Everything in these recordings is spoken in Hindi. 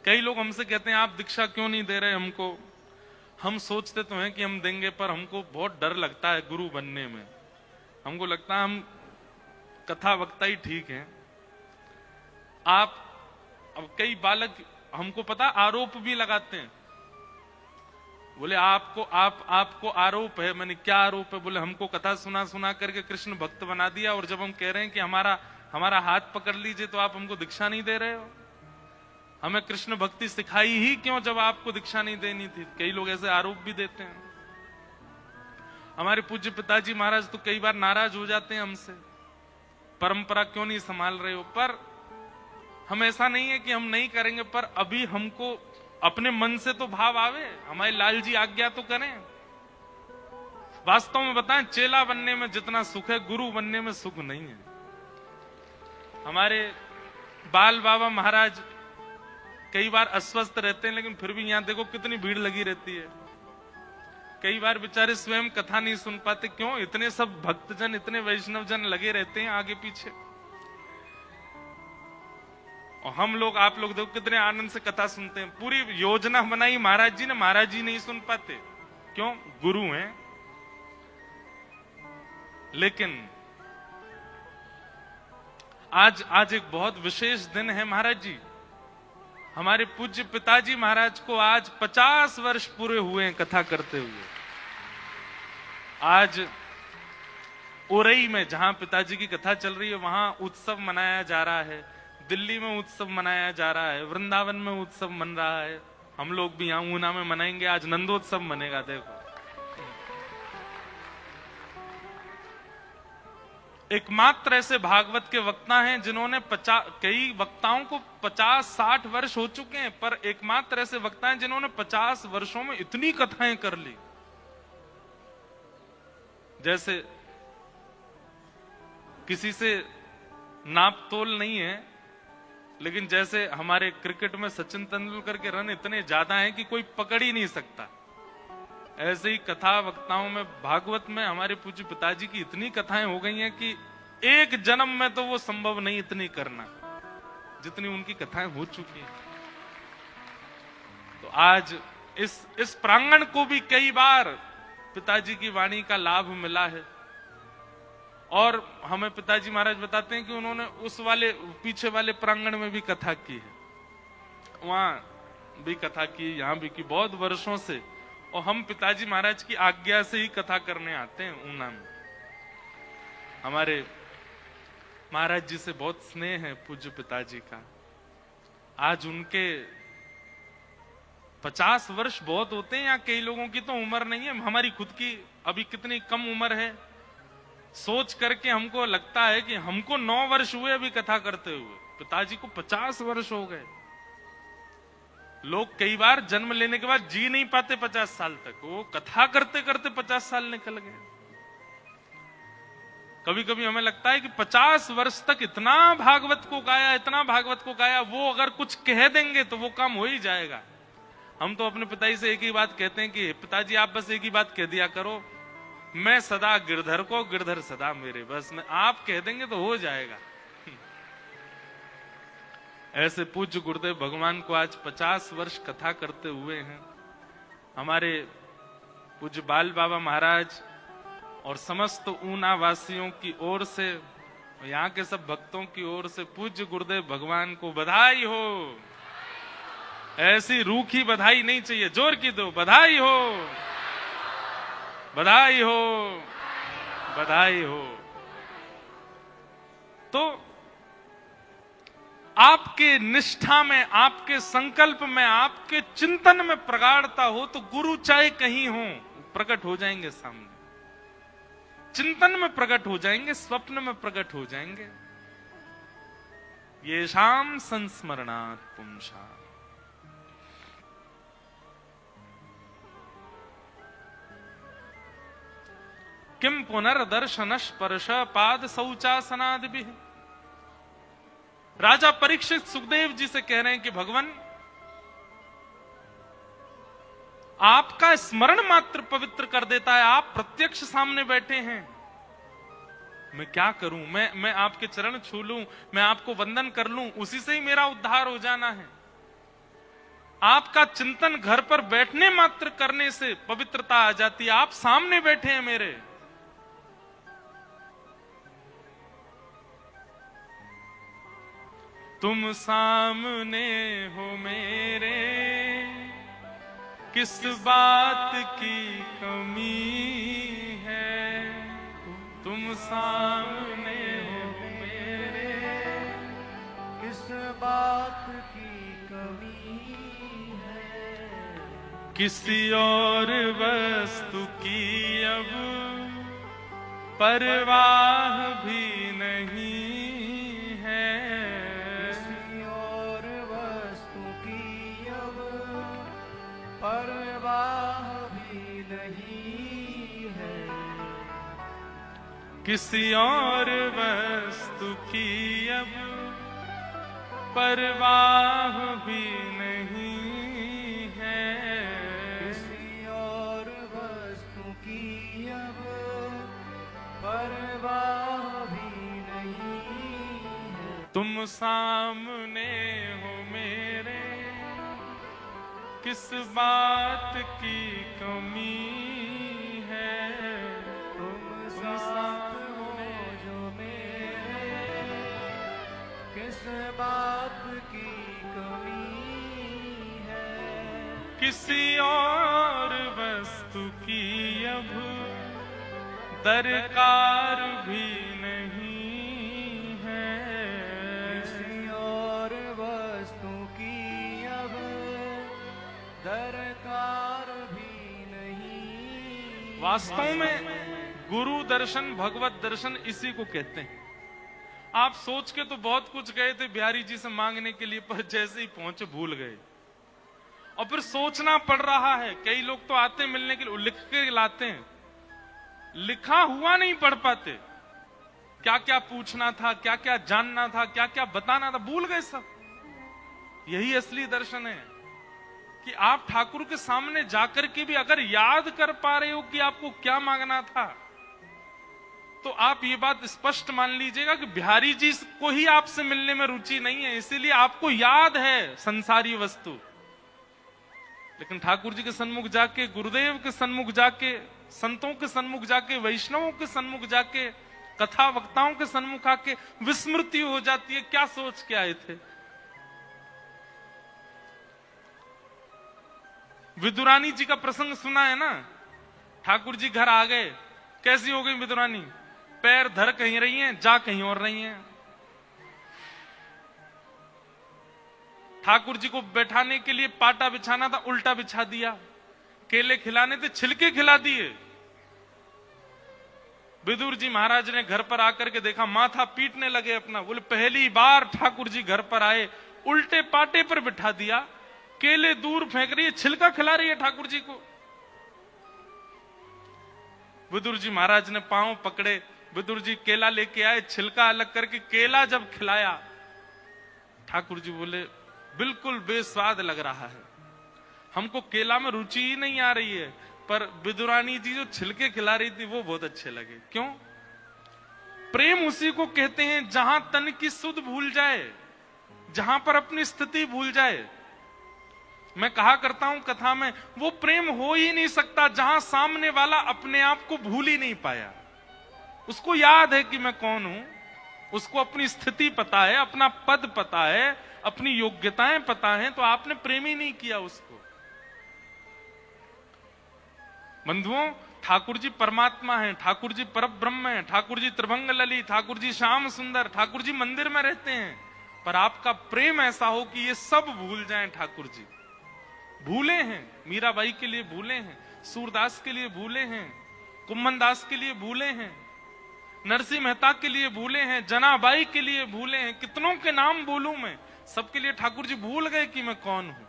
कई लोग हमसे कहते हैं आप दीक्षा क्यों नहीं दे रहे हमको। हम सोचते तो हैं कि हम देंगे, पर हमको बहुत डर लगता है गुरु बनने में। हमको लगता है हम कथा वक्ता ही ठीक है। अब कई बालक हमको पता आरोप भी लगाते हैं, बोले आपको आरोप है। मैंने क्या आरोप है? बोले हमको कथा सुना सुना करके कृष्ण भक्त बना दिया, और जब हम कह रहे हैं कि हमारा हाथ पकड़ लीजिए तो आप हमको दीक्षा नहीं दे रहे हो। हमें कृष्ण भक्ति सिखाई ही क्यों जब आपको दीक्षा नहीं देनी थी? कई लोग ऐसे आरोप भी देते हैं। हमारे पूज्य पिताजी महाराज तो कई बार नाराज हो जाते हैं हमसे, परंपरा क्यों नहीं संभाल रहे हो। पर हम ऐसा नहीं है कि हम नहीं करेंगे, पर अभी हमको अपने मन से तो भाव आवे, हमारे लाल जी आज्ञा तो करें। वास्तव में बताएं, चेला बनने में जितना सुख है गुरु बनने में सुख नहीं है। हमारे बाल बाबा महाराज कई बार अस्वस्थ रहते हैं, लेकिन फिर भी यहां देखो कितनी भीड़ लगी रहती है। कई बार बेचारे स्वयं कथा नहीं सुन पाते। क्यों? इतने सब भक्तजन, इतने वैष्णव जन लगे रहते हैं आगे पीछे, और हम लोग, आप लोग देखो कितने आनंद से कथा सुनते हैं। पूरी योजना बनाई महाराज जी नहीं सुन पाते। क्यों? गुरु हैं। लेकिन आज एक बहुत विशेष दिन है महाराज जी। हमारे पूज्य पिताजी महाराज को आज 50 वर्ष पूरे हुए हैं कथा करते हुए। आज उरई में जहां पिताजी की कथा चल रही है वहां उत्सव मनाया जा रहा है, दिल्ली में उत्सव मनाया जा रहा है, वृंदावन में उत्सव मन रहा है। हम लोग भी यहां ऊना में मनाएंगे, आज नंदोत्सव मनेगा। देखो, एकमात्र ऐसे भागवत के वक्ता हैं जिन्होंने कई वक्ताओं को 50-60 वर्ष हो चुके हैं, पर एकमात्र ऐसे वक्ता हैं जिन्होंने 50 वर्षों में इतनी कथाएं कर ली। जैसे किसी से नाप तोल नहीं है, लेकिन जैसे हमारे क्रिकेट में सचिन तेंदुलकर के रन इतने ज्यादा हैं कि कोई पकड़ ही नहीं सकता, ऐसे ही कथा वक्ताओं में, भागवत में हमारे पूज्य पिताजी की इतनी कथाएं हो गई हैं कि एक जन्म में तो वो संभव नहीं इतनी करना जितनी उनकी कथाएं हो चुकी हैं। तो आज इस प्रांगण को भी कई बार पिताजी की वाणी का लाभ मिला है, और हमें पिताजी महाराज बताते हैं कि उन्होंने उस वाले पीछे वाले प्रांगण में भी कथा की है, वहां भी कथा की, यहां भी की, बहुत वर्षों से। और हम पिताजी महाराज की आज्ञा से ही कथा करने आते हैं ऊना में। हमारे महाराज जी से बहुत स्नेह है पूज्य पिताजी का। आज उनके 50 वर्ष बहुत होते हैं। यहाँ कई लोगों की तो उम्र नहीं है, हमारी खुद की अभी कितनी कम उम्र है। सोच करके हमको लगता है कि हमको 9 वर्ष हुए अभी कथा करते हुए, पिताजी को 50 वर्ष हो गए। लोग कई बार जन्म लेने के बाद जी नहीं पाते 50 साल तक, वो कथा करते करते 50 साल निकल गए। कभी कभी हमें लगता है कि 50 वर्ष तक इतना भागवत को गाया, वो अगर कुछ कह देंगे तो वो काम हो ही जाएगा। हम तो अपने पिताजी से एक ही बात कहते हैं कि पिताजी आप बस एक ही बात कह दिया करो, मैं सदा गिरधर को, गिरधर सदा मेरे, बस मैं आप कह देंगे तो हो जाएगा। ऐसे पूज्य गुरुदेव भगवान को आज 50 वर्ष कथा करते हुए हैं। हमारे पूज्य बाल बाबा महाराज और समस्त ऊना वासियों की ओर से, यहाँ के सब भक्तों की ओर से पूज्य गुरुदेव भगवान को बधाई हो। ऐसी रूखी बधाई नहीं चाहिए, जोर की दो, बधाई हो, बधाई हो, बधाई हो। तो आपके निष्ठा में, आपके संकल्प में, आपके चिंतन में प्रगाढ़ता हो तो गुरु चाहे कहीं हो प्रकट हो जाएंगे सामने, चिंतन में प्रकट हो जाएंगे, स्वप्न में प्रकट हो जाएंगे। ये शाम संस्मरणात् पुंसा। किम पुनर्दर्शन स्पर्श पाद शौचासनादिभिः। राजा परीक्षित सुखदेव जी से कह रहे हैं कि भगवान आपका स्मरण मात्र पवित्र कर देता है, आप प्रत्यक्ष सामने बैठे हैं, मैं क्या करूं, मैं आपके चरण छू लूं, मैं आपको वंदन कर लूं, उसी से ही मेरा उद्धार हो जाना है। आपका चिंतन घर पर बैठने मात्र करने से पवित्रता आ जाती है। आप सामने बैठे हैं मेरे, तुम सामने हो मेरे, किस बात की कमी है। तुम सामने हो मेरे, किस बात की कमी है। किसी और वस्तु की अब परवाह भी नहीं है। किसी और वस्तु की अब परवाह भी नहीं है। किसी और वस्तु की अब परवाह भी नहीं है। किसी और वस्तु की अब परवाह भी नहीं है। तुम सामने हो मेरे, किस बात की कमी है। तुम साथ हो जो मेरे, किस बात की कमी है। किसी और वस्तु की अब दरकार भी नहीं है। किसी और वस्तु की अब दरकार भी नहीं। वास्तव में गुरु दर्शन, भगवत दर्शन इसी को कहते हैं। आप सोच के तो बहुत कुछ गए थे बिहारी जी से मांगने के लिए, पर जैसे ही पहुंचे भूल गए और फिर सोचना पड़ रहा है। कई लोग तो आते मिलने के लिए, लिख के लाते हैं, लिखा हुआ नहीं पढ़ पाते। क्या क्या पूछना था, क्या क्या जानना था, क्या क्या बताना था, भूल गए सब। यही असली दर्शन है कि आप ठाकुर के सामने जाकर के भी अगर याद कर पा रहे हो कि आपको क्या मांगना था, तो आप ये बात स्पष्ट मान लीजिएगा कि बिहारी जी को ही आपसे मिलने में रुचि नहीं है, इसीलिए आपको याद है संसारी वस्तु। लेकिन ठाकुर जी के सन्मुख जाके, गुरुदेव के सन्मुख जाके, संतों के सन्मुख जाके, वैष्णवों के सन्मुख जाके, कथा वक्ताओं के सन्मुख आके विस्मृति हो जाती है, क्या सोच के आए थे। विदुरानी जी का प्रसंग सुना है ना। ठाकुर जी घर आ गए, कैसी हो गई विदुरानी, पैर धर कहीं रही हैं, जा कहीं और रही हैं। ठाकुर जी को बैठाने के लिए पाटा बिछाना था, उल्टा बिछा दिया। केले खिलाने थे, छिलके खिला दिए। विदुर जी महाराज ने घर पर आकर के देखा, माथा पीटने लगे अपना। बोले पहली बार ठाकुर जी घर पर आए, उल्टे पाटे पर बिठा दिया, केले दूर फेंक रही है, छिलका खिला रही है ठाकुर जी को। विदुर जी महाराज ने पांव पकड़े, विदुर जी केला लेके आए, छिलका अलग करके केला जब खिलाया, ठाकुर जी बोले बिल्कुल बेस्वाद लग रहा है, हमको केला में रुचि ही नहीं आ रही है, पर विदुरानी जी जो छिलके खिला रही थी वो बहुत अच्छे लगे। क्यों? प्रेम उसी को कहते हैं जहां तन की सुध भूल जाए, जहां पर अपनी स्थिति भूल जाए। मैं कहा करता हूं कथा में, वो प्रेम हो ही नहीं सकता जहां सामने वाला अपने आप को भूल ही नहीं पाया। उसको याद है कि मैं कौन हूं, उसको अपनी स्थिति पता है, अपना पद पता है, अपनी योग्यताएं पता है, तो आपने प्रेम ही नहीं किया उसको। बंधुओं, ठाकुर जी परमात्मा हैं, ठाकुर जी परब्रह्म हैं, ठाकुर जी त्रिभंग लली, ठाकुर जी श्याम सुंदर, ठाकुर जी मंदिर में रहते हैं, पर आपका प्रेम ऐसा हो कि ये सब भूल जाएं। ठाकुर जी भूले हैं, मीराबाई के लिए भूले हैं, सूरदास के लिए भूले हैं, कुम्मन दास के लिए भूले हैं, नरसिंह मेहता के लिए भूले हैं, जनाबाई के लिए भूले हैं, कितनों के नाम बोलूं मैं, सबके लिए ठाकुर जी भूल गए कि मैं कौन हूं।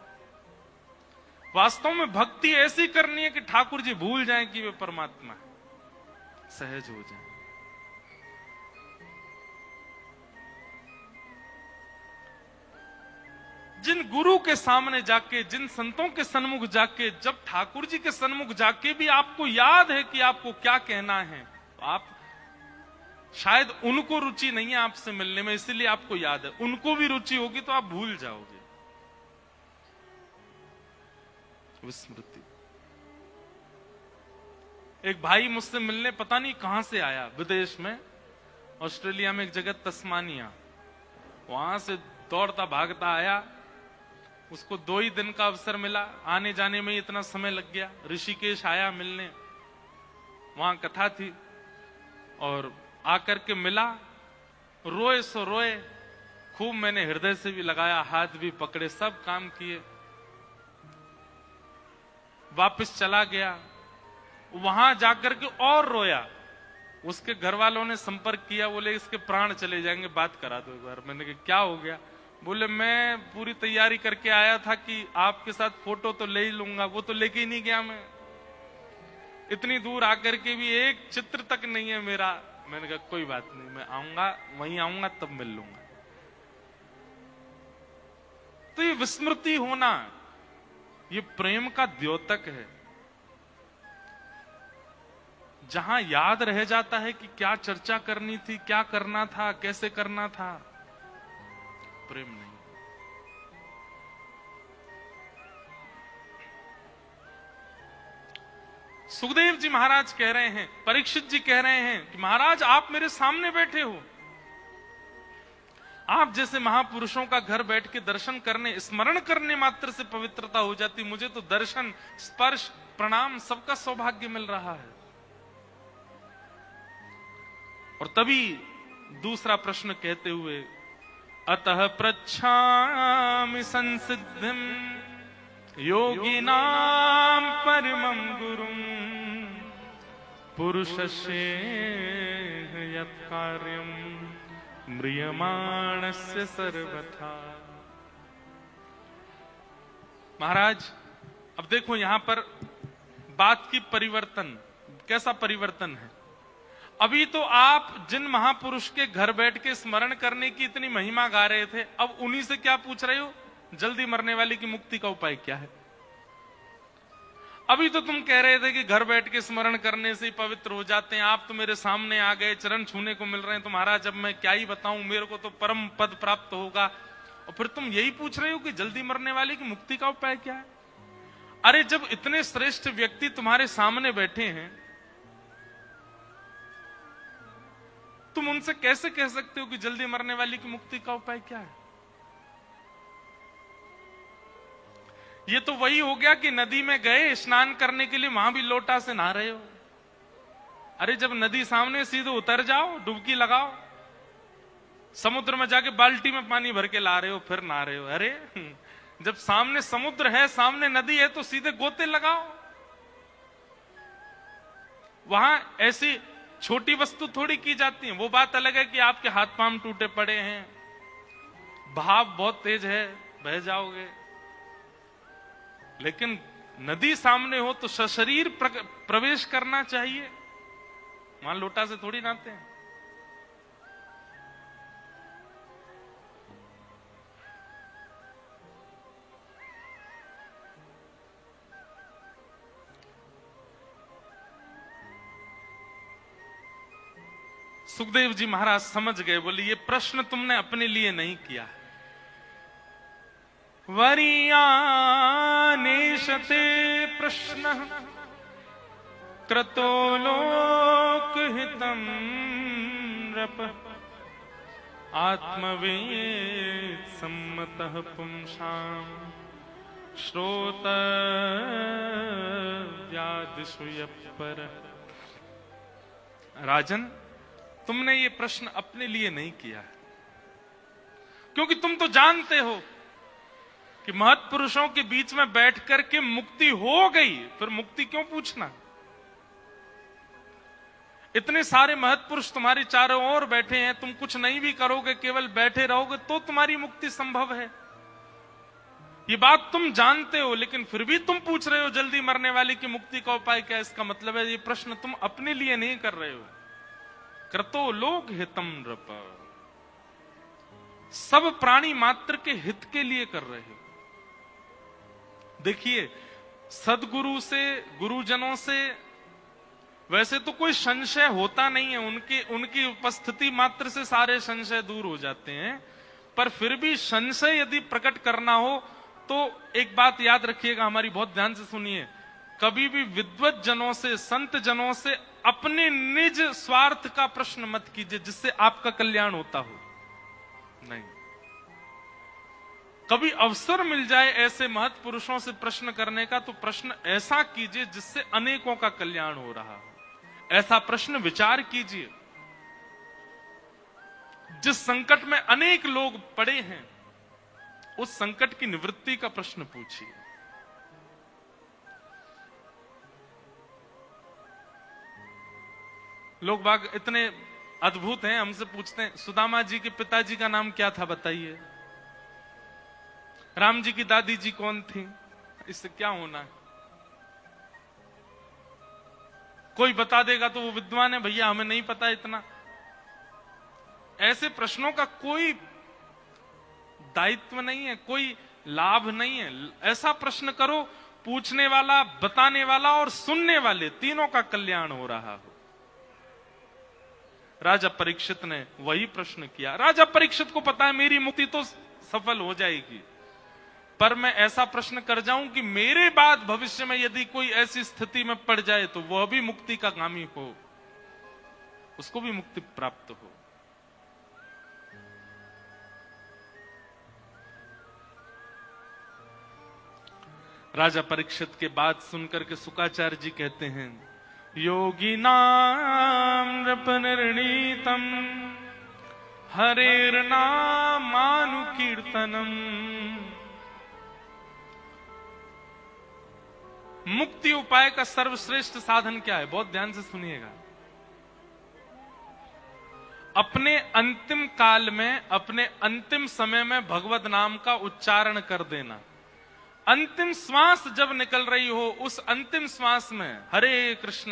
वास्तव में भक्ति ऐसी करनी है कि ठाकुर जी भूल जाएं कि वे परमात्मा है, सहज हो जाए। जिन गुरु के सामने जाके, जिन संतों के सन्मुख जाके, जब ठाकुर जी के सन्मुख जाके भी आपको याद है कि आपको क्या कहना है, तो आप शायद उनको रुचि नहीं है आपसे मिलने में, इसीलिए आपको याद है। उनको भी रुचि होगी तो आप भूल जाओगे। विस्मृति। एक भाई मुझसे मिलने पता नहीं कहां से आया, विदेश में, ऑस्ट्रेलिया में एक जगह तस्मानिया, वहां से दौड़ता भागता आया। उसको 2 ही दिन का अवसर मिला, आने जाने में ही इतना समय लग गया। ऋषिकेश आया मिलने, वहां कथा थी, और आकर के मिला, रोए सो रोए, खूब मैंने हृदय से भी लगाया, हाथ भी पकड़े, सब काम किए। वापस चला गया, वहां जाकर के और रोया। उसके घर वालों ने संपर्क किया, बोले इसके प्राण चले जाएंगे, बात करा दो एक बार। मैंने कहा क्या हो गया? बोले मैं पूरी तैयारी करके आया था कि आपके साथ फोटो तो ले ही लूंगा, वो तो लेके ही नहीं गया। मैं इतनी दूर आकर के भी एक चित्र तक नहीं है मेरा। मैंने कहा कोई बात नहीं, मैं आऊंगा, वहीं आऊंगा तब मिल लूंगा। तो ये विस्मृति होना, ये प्रेम का द्योतक है। जहां याद रह जाता है कि क्या चर्चा करनी थी, क्या करना था, कैसे करना था, प्रेम नहीं। सुखदेव जी महाराज कह रहे हैं, परीक्षित जी कह रहे हैं कि महाराज आप मेरे सामने बैठे हो, आप जैसे महापुरुषों का घर बैठ के दर्शन करने, स्मरण करने मात्र से पवित्रता हो जाती, मुझे तो दर्शन, स्पर्श, प्रणाम सबका सौभाग्य मिल रहा है। और तभी दूसरा प्रश्न कहते हुए, अतः पृच्छामि संसिद्धिं योगिनां परमं गुरुं पुरुषस्य यत् कार्यं म्रियमाणस्य सर्वथा। महाराज अब देखो यहां पर बात की परिवर्तन, कैसा परिवर्तन है। अभी तो आप जिन महापुरुष के घर बैठ के स्मरण करने की इतनी महिमा गा रहे थे, अब उन्हीं से क्या पूछ रहे हो? जल्दी मरने वाले की मुक्ति का उपाय क्या है? अभी तो तुम कह रहे थे कि घर बैठ के स्मरण करने से ही पवित्र हो जाते हैं, आप तो मेरे सामने आ गए, चरण छूने को मिल रहे हैं, तो महाराज अब मैं क्या ही बताऊं, मेरे को तो परम पद प्राप्त होगा। और फिर तुम यही पूछ रहे हो कि जल्दी मरने वाले की मुक्ति का उपाय क्या है? अरे जब इतने श्रेष्ठ व्यक्ति तुम्हारे सामने बैठे हैं, तुम उनसे कैसे कह सकते हो कि जल्दी मरने वाली की मुक्ति का उपाय क्या है? ये तो वही हो गया कि नदी में गए स्नान करने के लिए, वहां भी लोटा से नहा रहे हो। अरे जब नदी सामने, सीधे उतर जाओ, डुबकी लगाओ। समुद्र में जाके बाल्टी में पानी भर के ला रहे हो, फिर नहा रहे हो। अरे जब सामने समुद्र है, सामने नदी है, तो सीधे गोते लगाओ। वहां ऐसी छोटी वस्तु थोड़ी की जाती है। वो बात अलग है कि आपके हाथ पांव टूटे पड़े हैं, बहाव बहुत तेज है, बह जाओगे, लेकिन नदी सामने हो तो सशरीर प्रवेश करना चाहिए। वहां लोटा से थोड़ी नहाते हैं। सुखदेव जी महाराज समझ गए, बोले ये प्रश्न तुमने अपने लिए नहीं किया। वरीयानेशते प्रश्न क्रतो लोकहितं नृप आत्मवेद सम्मतः पुंसां श्रोतव्यादिषु यः परः। राजन तुमने ये प्रश्न अपने लिए नहीं किया, क्योंकि तुम तो जानते हो कि महत्पुरुषों के बीच में बैठ करके मुक्ति हो गई, फिर मुक्ति क्यों पूछना? इतने सारे महत्पुरुष तुम्हारे चारों ओर बैठे हैं, तुम कुछ नहीं भी करोगे, केवल बैठे रहोगे तो तुम्हारी मुक्ति संभव है। ये बात तुम जानते हो, लेकिन फिर भी तुम पूछ रहे हो जल्दी मरने वाले की मुक्ति का उपाय क्या? इसका मतलब है ये प्रश्न तुम अपने लिए नहीं कर रहे हो। क्रतो लोक हितम नृप, सब प्राणी मात्र के हित के लिए कर रहे हो। देखिए सदगुरु से, गुरुजनों से वैसे तो कोई संशय होता नहीं है, उनकी उपस्थिति मात्र से सारे संशय दूर हो जाते हैं, पर फिर भी संशय यदि प्रकट करना हो तो एक बात याद रखिएगा, हमारी बहुत ध्यान से सुनिए, कभी भी विद्वत जनों से, संत जनों से अपने निज स्वार्थ का प्रश्न मत कीजिए जिससे आपका कल्याण होता हो। नहीं, कभी अवसर मिल जाए ऐसे महत् पुरुषों से प्रश्न करने का तो प्रश्न ऐसा कीजिए जिससे अनेकों का कल्याण हो रहा हो। ऐसा प्रश्न विचार कीजिए। जिस संकट में अनेक लोग पड़े हैं उस संकट की निवृत्ति का प्रश्न पूछिए। लोग बाग इतने अद्भुत हैं, हमसे पूछते हैं सुदामा जी के पिताजी का नाम क्या था बताइए, राम जी की दादी जी कौन थी, इससे क्या होना है? कोई बता देगा तो वो विद्वान है, भैया हमें नहीं पता इतना। ऐसे प्रश्नों का कोई दायित्व नहीं है, कोई लाभ नहीं है। ऐसा प्रश्न करो पूछने वाला, बताने वाला और सुनने वाले तीनों का कल्याण हो रहा हो। राजा परीक्षित ने वही प्रश्न किया। राजा परीक्षित को पता है मेरी मुक्ति तो सफल हो जाएगी, पर मैं ऐसा प्रश्न कर जाऊं कि मेरे बाद भविष्य में यदि कोई ऐसी स्थिति में पड़ जाए तो वह भी मुक्ति का कामी हो, उसको भी मुक्ति प्राप्त हो। राजा परीक्षित के बात सुनकर के शुकाचार्य जी कहते हैं, योगी नाम नृपनिर्णीतम हरेर नामानुकीर्तनम। मुक्ति उपाय का सर्वश्रेष्ठ साधन क्या है? बहुत ध्यान से सुनिएगा। अपने अंतिम काल में, अपने अंतिम समय में भगवत नाम का उच्चारण कर देना। अंतिम श्वास जब निकल रही हो उस अंतिम श्वास में हरे कृष्ण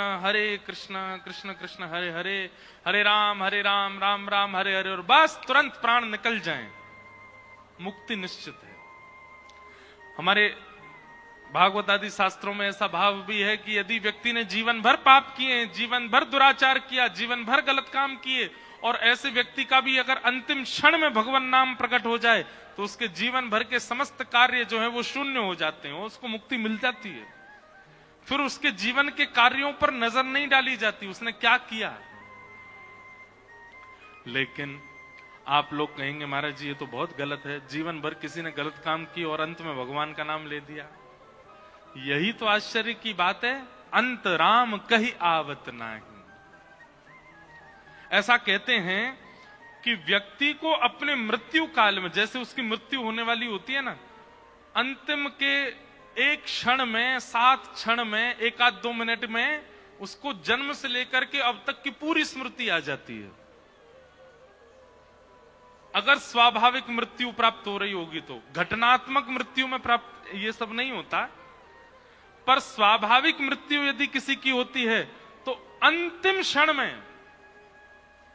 कृष्ण कृष्ण हरे हरे, हरे राम राम राम हरे हरे, और बस तुरंत प्राण निकल जाएं, मुक्ति निश्चित है। हमारे भागवत आदि शास्त्रों में ऐसा भाव भी है कि यदि व्यक्ति ने जीवन भर पाप किए, जीवन भर दुराचार किया, जीवन भर गलत काम किए, और ऐसे व्यक्ति का भी अगर अंतिम क्षण में भगवान नाम प्रकट हो जाए तो उसके जीवन भर के समस्त कार्य जो है वो शून्य हो जाते हैं, उसको मुक्ति मिल जाती है। फिर उसके जीवन के कार्यों पर नजर नहीं डाली जाती उसने क्या किया। लेकिन आप लोग कहेंगे महाराज जी ये तो बहुत गलत है, जीवन भर किसी ने गलत काम किया और अंत में भगवान का नाम ले दिया। यही तो आश्चर्य की बात है, अंत राम कहीं आवत नहीं। ऐसा कहते हैं कि व्यक्ति को अपने मृत्यु काल में, जैसे उसकी मृत्यु होने वाली होती है ना, अंतिम के एक क्षण में, 7 क्षण में, 1-2 मिनट में उसको जन्म से लेकर के अब तक की पूरी स्मृति आ जाती है। अगर स्वाभाविक मृत्यु प्राप्त हो रही होगी तो, घटनात्मक मृत्यु में प्राप्त ये सब नहीं होता, पर स्वाभाविक मृत्यु यदि किसी की होती है तो अंतिम क्षण में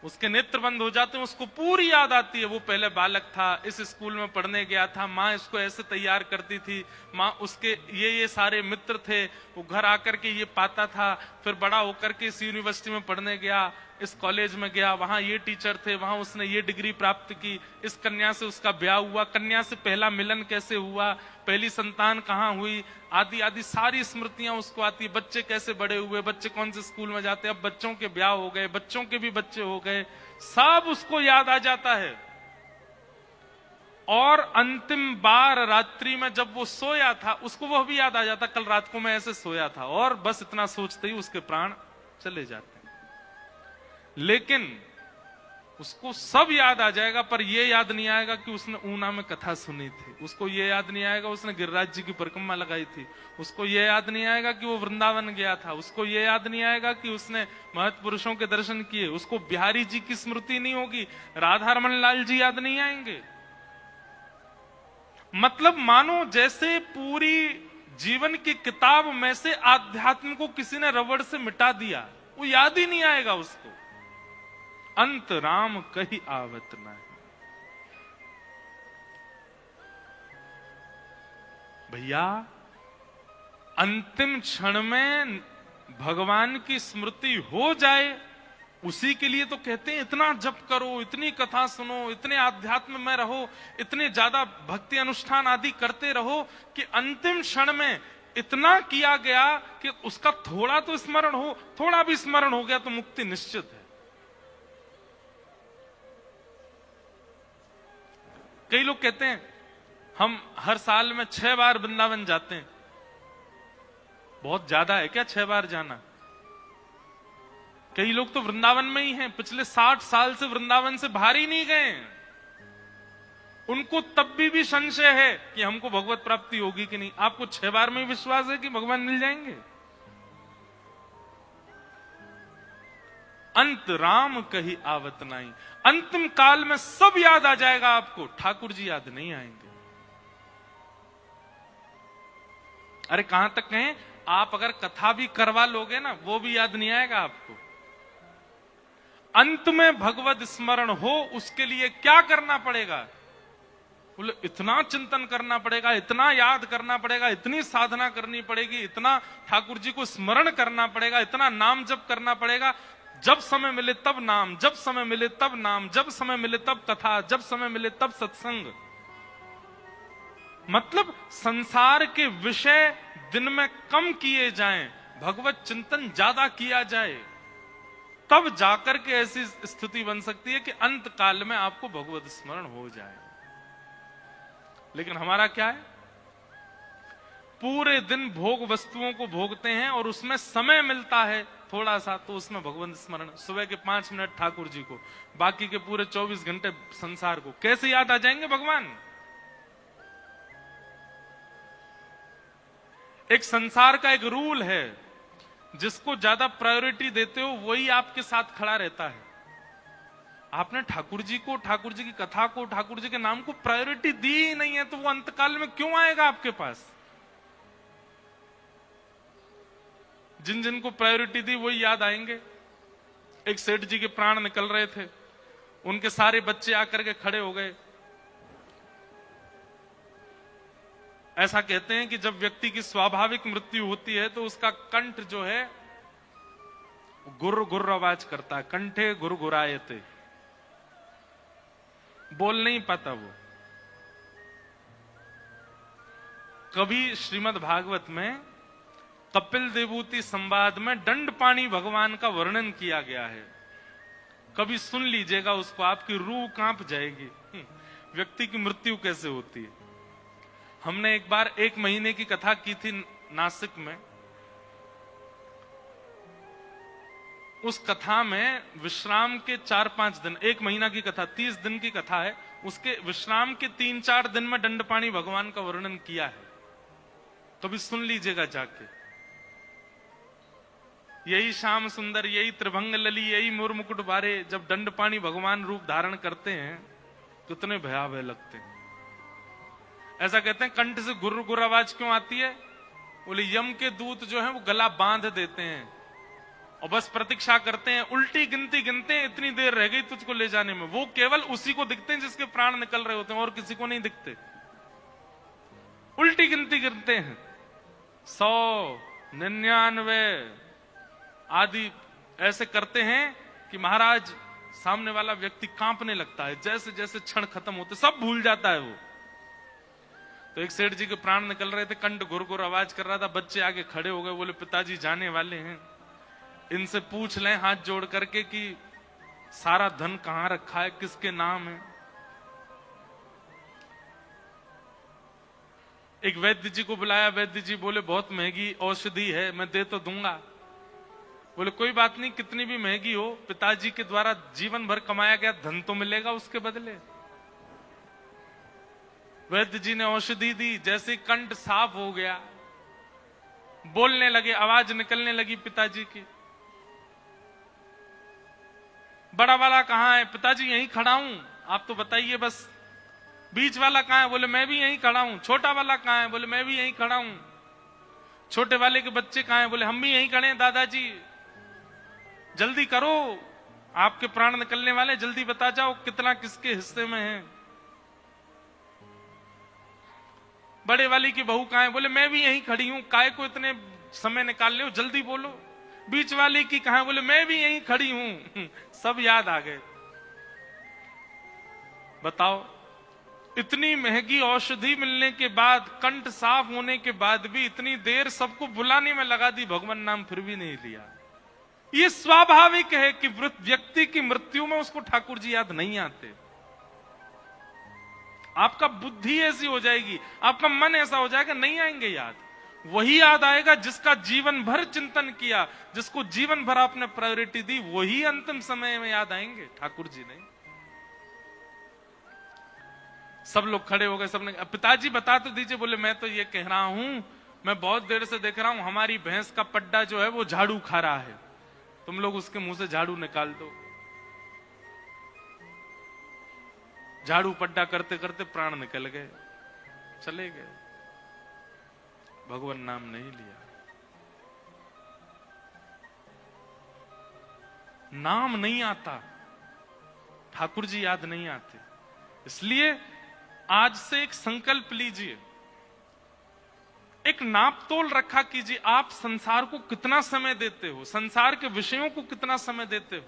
उसके नेत्र बंद हो जाते हैं, उसको पूरी याद आती है वो पहले बालक था, इस स्कूल में पढ़ने गया था, माँ इसको ऐसे तैयार करती थी, माँ उसके ये सारे मित्र थे, वो घर आकर के ये पाता था, फिर बड़ा होकर के इस यूनिवर्सिटी में पढ़ने गया, इस कॉलेज में गया, वहां ये टीचर थे, वहां उसने ये डिग्री प्राप्त की, इस कन्या से उसका ब्याह हुआ, कन्या से पहला मिलन कैसे हुआ, पहली संतान कहाँ हुई, आदि आदि सारी स्मृतियां उसको आती है। बच्चे कैसे बड़े हुए, बच्चे कौन से स्कूल में जाते, अब बच्चों के ब्याह हो गए, बच्चों के भी बच्चे हो गए, सब उसको याद आ जाता है। और अंतिम बार रात्रि में जब वो सोया था उसको वह भी याद आ जाता, कल रात को मैं ऐसे सोया था, और बस इतना सोचते ही उसके प्राण चले जाते हैं। लेकिन उसको सब याद आ जाएगा, पर यह याद नहीं आएगा कि उसने ऊना में कथा सुनी थी, उसको यह याद नहीं आएगा उसने गिरिराज जी की परिक्रमा लगाई थी, उसको यह याद नहीं आएगा कि वो वृंदावन गया था, उसको यह याद नहीं आएगा कि उसने महत् पुरुषों के दर्शन किए, उसको बिहारी जी की स्मृति नहीं होगी, राधा रमन लाल जी याद नहीं आएंगे। मतलब मानो जैसे पूरी जीवन की किताब में से आध्यात्म को किसी ने रबड़ से मिटा दिया, वो याद ही नहीं आएगा उसको। अंत राम कहीं आवत नहीं। भैया अंतिम क्षण में भगवान की स्मृति हो जाए उसी के लिए तो कहते हैं इतना जप करो, इतनी कथा सुनो, इतने आध्यात्म में रहो, इतने ज्यादा भक्ति अनुष्ठान आदि करते रहो कि अंतिम क्षण में इतना किया गया कि उसका थोड़ा तो स्मरण हो, थोड़ा भी स्मरण हो गया तो मुक्ति निश्चित है। कई लोग कहते हैं हम हर साल में 6 बार वृंदावन जाते हैं। बहुत ज्यादा है क्या 6 बार जाना? कई लोग तो वृंदावन में ही हैं, पिछले 60 साल से वृंदावन से बाहर ही नहीं गए। उनको तब भी संशय है कि हमको भगवत प्राप्ति होगी कि नहीं। आपको 6 बार में विश्वास है कि भगवान मिल जाएंगे? अंत राम कही आवत नहीं, अंतिम काल में सब याद आ जाएगा आपको, ठाकुर जी याद नहीं आएंगे। अरे कहां तक कहें, आप अगर कथा भी करवा लोगे ना, वो भी याद नहीं आएगा आपको। अंत में भगवत स्मरण हो, उसके लिए क्या करना पड़ेगा? बोले इतना चिंतन करना पड़ेगा, इतना याद करना पड़ेगा, इतनी साधना करनी पड़ेगी, इतना ठाकुर जी को स्मरण करना पड़ेगा, इतना नाम जप करना पड़ेगा। जब समय मिले तब नाम, जब समय मिले तब नाम, जब समय मिले तब कथा, जब समय मिले तब सत्संग। मतलब संसार के विषय दिन में कम किए जाएं, भगवत चिंतन ज्यादा किया जाए, तब जाकर के ऐसी स्थिति बन सकती है कि अंत काल में आपको भगवत स्मरण हो जाए। लेकिन हमारा क्या है, पूरे दिन भोग वस्तुओं को भोगते हैं और उसमें समय मिलता है थोड़ा सा, तो उसमें भगवत स्मरण, सुबह के 5 मिनट ठाकुर जी को, बाकी के पूरे 24 घंटे संसार को, कैसे याद आ जाएंगे भगवान? एक संसार का एक रूल है, जिसको ज्यादा प्रायोरिटी देते हो वही आपके साथ खड़ा रहता है। आपने ठाकुर जी को, ठाकुर जी की कथा को, ठाकुर जी के नाम को प्रायोरिटी दी ही नहीं है, तो वो अंतकाल में क्यों आएगा आपके पास? जिन जिन को प्रायोरिटी दी वही याद आएंगे। एक सेठ जी के प्राण निकल रहे थे, उनके सारे बच्चे आकर के खड़े हो गए। ऐसा कहते हैं कि जब व्यक्ति की स्वाभाविक मृत्यु होती है तो उसका कंठ जो है गुर गुर आवाज करता है, कंठे गुर गुरायते, बोल नहीं पाता वो। कभी श्रीमद् भागवत में कपिल देवूति संवाद में दंड पाणी भगवान का वर्णन किया गया है, कभी सुन लीजिएगा उसको, आपकी रूह कांप जाएगी। व्यक्ति की मृत्यु कैसे होती है। हमने एक बार 1 महीने की कथा की थी नासिक में। उस कथा में विश्राम के 4-5 दिन, 1 महीना की कथा, 30 दिन की कथा है, उसके विश्राम के 3-4 दिन में दंडपाणी भगवान का वर्णन किया है। कभी सुन लीजिएगा जाके। यही श्याम सुंदर, यही त्रिभंग लली, यही मोर मुकुट बारे, जब दंडपाणी भगवान रूप धारण करते हैं कितने भयावह लगते हैं। ऐसा कहते हैं कंठ से गुर गुर आवाज क्यों आती है? बोले यम के दूत जो है वो गला बांध देते हैं और बस प्रतीक्षा करते हैं, उल्टी गिनती गिनते हैं, इतनी देर रह गई तुझको ले जाने में। वो केवल उसी को दिखते हैं जिसके प्राण निकल रहे होते हैं, और किसी को नहीं दिखते। उल्टी गिनती गिनते हैं, 100, 99 आदि ऐसे करते हैं कि महाराज सामने वाला व्यक्ति कांपने लगता है। जैसे जैसे क्षण खत्म होते सब भूल जाता है वो। तो एक सेठ जी के प्राण निकल रहे थे, कंठ गुर गुर आवाज कर रहा था, बच्चे आगे खड़े हो गए, बोले पिताजी जाने वाले हैं, इनसे पूछ लें हाथ जोड़ करके कि सारा धन कहां रखा है, किसके नाम है। एक वैद्य जी को बुलाया, वैद्य जी बोले बहुत महंगी औषधि है, मैं दे तो दूंगा। बोले कोई बात नहीं, कितनी भी महंगी हो, पिताजी के द्वारा जीवन भर कमाया गया धन तो मिलेगा उसके बदले। वैद्य जी ने औषधि दी, जैसे कंठ साफ हो गया, बोलने लगे, आवाज निकलने लगी पिताजी की। बड़ा वाला कहां है? पिताजी यहीं खड़ा हूं, आप तो बताइए बस। बीच वाला कहां है? बोले मैं भी यहीं खड़ा हूं। छोटा वाला कहां है? बोले मैं भी यहीं खड़ा हूं। छोटे वाले के बच्चे कहां हैं? बोले हम भी यहीं खड़े हैं दादाजी, जल्दी करो, आपके प्राण निकलने वाले, जल्दी बता जाओ कितना किसके हिस्से में है। बड़े वाली की बहू कहां है? बोले मैं भी यहीं खड़ी हूं, काय को इतने समय निकाल ले हो, जल्दी बोलो। बीच वाले की कहा, बोले मैं भी यहीं खड़ी हूं। सब याद आ गए। बताओ, इतनी महंगी औषधि मिलने के बाद, कंठ साफ होने के बाद भी इतनी देर सबको बुलाने में लगा दी, भगवान नाम फिर भी नहीं लिया। ये स्वाभाविक है कि व्यक्ति की मृत्यु में उसको ठाकुर जी याद नहीं आते। आपका बुद्धि ऐसी हो जाएगी, आपका मन ऐसा हो जाएगा, नहीं आएंगे याद। वही याद आएगा जिसका जीवन भर चिंतन किया, जिसको जीवन भर आपने प्रायोरिटी दी, वही अंतिम समय में याद आएंगे, ठाकुर जी नहीं। सब लोग खड़े हो गए, सबने, पिताजी बता तो दीजिए। बोले मैं तो ये कह रहा हूं, मैं बहुत देर से देख रहा हूं, हमारी भैंस का पड्डा जो है वो झाड़ू खा रहा है, तुम लोग उसके मुंह से झाड़ू निकाल दो। झाड़ू पड्डा करते करते प्राण निकल गए, चले गए, भगवान नाम नहीं लिया। नाम नहीं आता, ठाकुर जी याद नहीं आते। इसलिए आज से एक संकल्प लीजिए, एक नाप तोल रखा कीजिए। आप संसार को कितना समय देते हो, संसार के विषयों को कितना समय देते हो,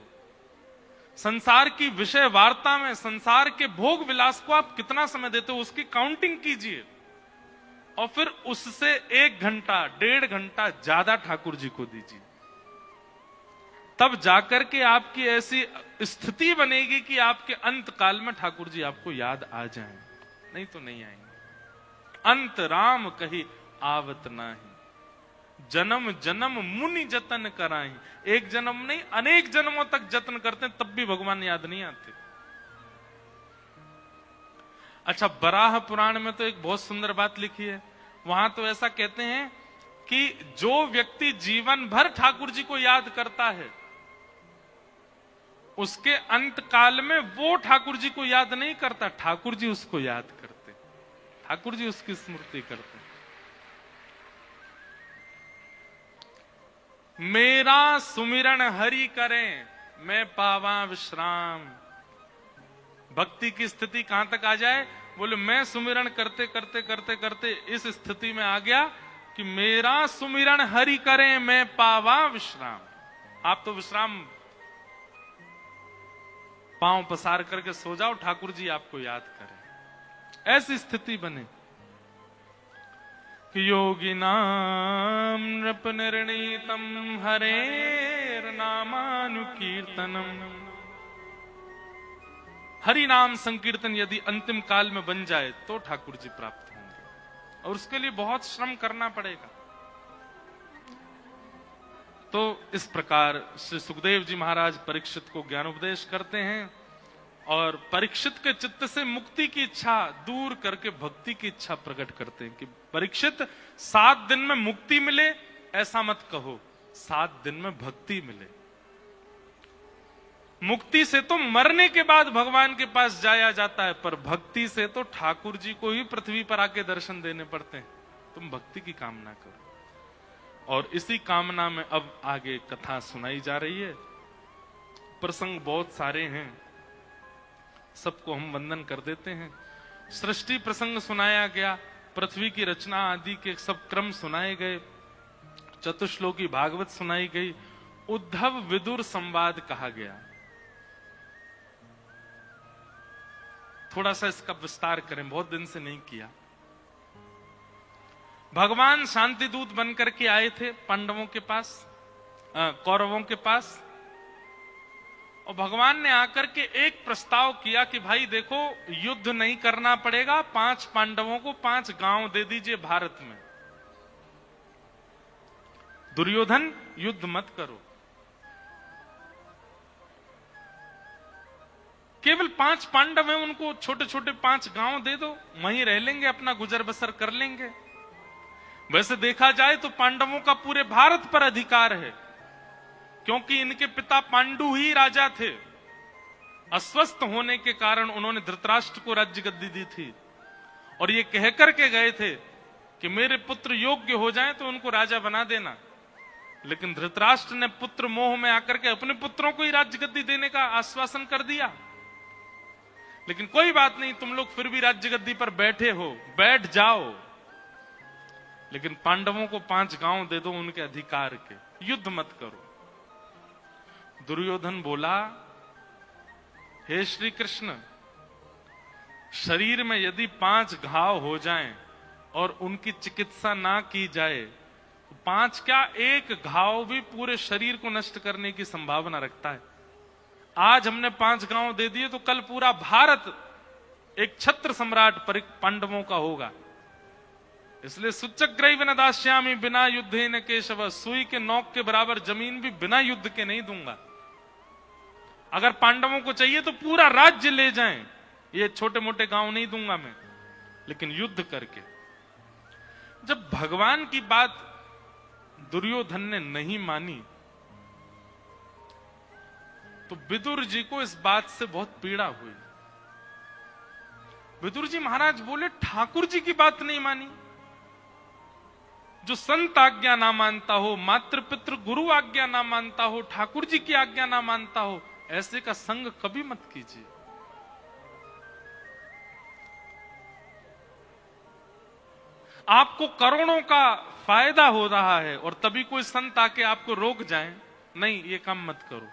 संसार की विषय वार्ता में, संसार के भोग विलास को आप कितना समय देते हो, उसकी काउंटिंग कीजिए। और फिर उससे 1 घंटा 1.5 घंटा ज्यादा ठाकुर जी को दीजिए। तब जाकर के आपकी ऐसी स्थिति बनेगी कि आपके अंत काल में ठाकुर जी आपको याद आ जाएं, नहीं तो नहीं आएंगे। अंत राम कही आवत नाही, जन्म जन्म मुनि जतन कराई। एक जन्म नहीं, अनेक जन्मों तक जतन करते हैं, तब भी भगवान याद नहीं आते। अच्छा, बराह पुराण में तो एक बहुत सुंदर बात लिखी है। वहां तो ऐसा कहते हैं कि जो व्यक्ति जीवन भर ठाकुर जी को याद करता है, उसके अंत काल में वो ठाकुर जी को याद नहीं करता, ठाकुर जी उसको याद करते, ठाकुर जी उसकी स्मृति करते। मेरा सुमिरन हरि करें, मैं पावा विश्राम। भक्ति की स्थिति कहां तक आ जाए? बोले मैं सुमिरन करते करते करते करते इस स्थिति में आ गया कि मेरा सुमिरन हरि करें, मैं पावा विश्राम। आप तो विश्राम पांव पसार करके सो जाओ, ठाकुर जी आपको याद करें, ऐसी स्थिति बने। योगी नाम नृप निर्णीतम हरेर नामानुकीर्तनम। हरि नाम संकीर्तन यदि अंतिम काल में बन जाए तो ठाकुर जी प्राप्त होंगे, और उसके लिए बहुत श्रम करना पड़ेगा। तो इस प्रकार श्री सुखदेव जी महाराज परीक्षित को ज्ञानोपदेश करते हैं, और परीक्षित के चित्त से मुक्ति की इच्छा दूर करके भक्ति की इच्छा प्रकट करते हैं कि परीक्षित 7 दिन में मुक्ति मिले ऐसा मत कहो, 7 दिन में भक्ति मिले। मुक्ति से तो मरने के बाद भगवान के पास जाया जाता है, पर भक्ति से तो ठाकुर जी को ही पृथ्वी पर आके दर्शन देने पड़ते हैं। तुम भक्ति की कामना करो, और इसी कामना में अब आगे कथा सुनाई जा रही है। प्रसंग बहुत सारे हैं, सबको हम वंदन कर देते हैं। सृष्टि प्रसंग सुनाया गया, पृथ्वी की रचना आदि के सब क्रम सुनाए गए, चतुश्लोकी भागवत सुनाई गई, उद्धव विदुर संवाद कहा गया। थोड़ा सा इसका विस्तार करें, बहुत दिन से नहीं किया। भगवान शांति दूत बनकर के आए थे पांडवों के पास, कौरवों के पास, और भगवान ने आकर के एक प्रस्ताव किया कि भाई देखो, युद्ध नहीं करना पड़ेगा, 5 पांडवों को 5 गांव दे दीजिए भारत में। दुर्योधन युद्ध मत करो, केवल 5 पांडव हैं, उनको छोटे छोटे 5 गांव दे दो, वहीं रह लेंगे, अपना गुजर बसर कर लेंगे। वैसे देखा जाए तो पांडवों का पूरे भारत पर अधिकार है, क्योंकि इनके पिता पांडु ही राजा थे। अस्वस्थ होने के कारण उन्होंने धृतराष्ट्र को राज्य गद्दी दी थी, और ये कहकर के गए थे कि मेरे पुत्र योग्य हो जाएं तो उनको राजा बना देना। लेकिन धृतराष्ट्र ने पुत्र मोह में आकर के अपने पुत्रों को ही राज्य गद्दी देने का आश्वासन कर दिया। लेकिन कोई बात नहीं, तुम लोग फिर भी राज्य गद्दी पर बैठे हो, बैठ जाओ, लेकिन पांडवों को 5 गांव दे दो उनके अधिकार के, युद्ध मत करो। दुर्योधन बोला, हे श्री कृष्ण, शरीर में यदि 5 घाव हो जाएं और उनकी चिकित्सा ना की जाए तो 5 क्या 1 घाव भी पूरे शरीर को नष्ट करने की संभावना रखता है। आज हमने 5 गांव दे दिए तो कल पूरा भारत एक छत्र सम्राट पांडवों का होगा। इसलिए सुचग्रैव न दास्यामि बिना युद्धे न केशव, सुई के नोक के बराबर जमीन भी बिना युद्ध के नहीं दूंगा। अगर पांडवों को चाहिए तो पूरा राज्य ले जाएं, ये छोटे मोटे गांव नहीं दूंगा मैं, लेकिन युद्ध करके। जब भगवान की बात दुर्योधन ने नहीं मानी तो विदुर जी को इस बात से बहुत पीड़ा हुई। विदुर जी महाराज बोले, ठाकुर जी की बात नहीं मानी। जो संत आज्ञा ना मानता हो, मातृ पितृ गुरु आज्ञा ना मानता हो, ठाकुर जी की आज्ञा ना मानता हो, ऐसे का संग कभी मत कीजिए। आपको करोड़ों का फायदा हो रहा है और तभी कोई संत आके आपको रोक जाए, नहीं ये काम मत करो।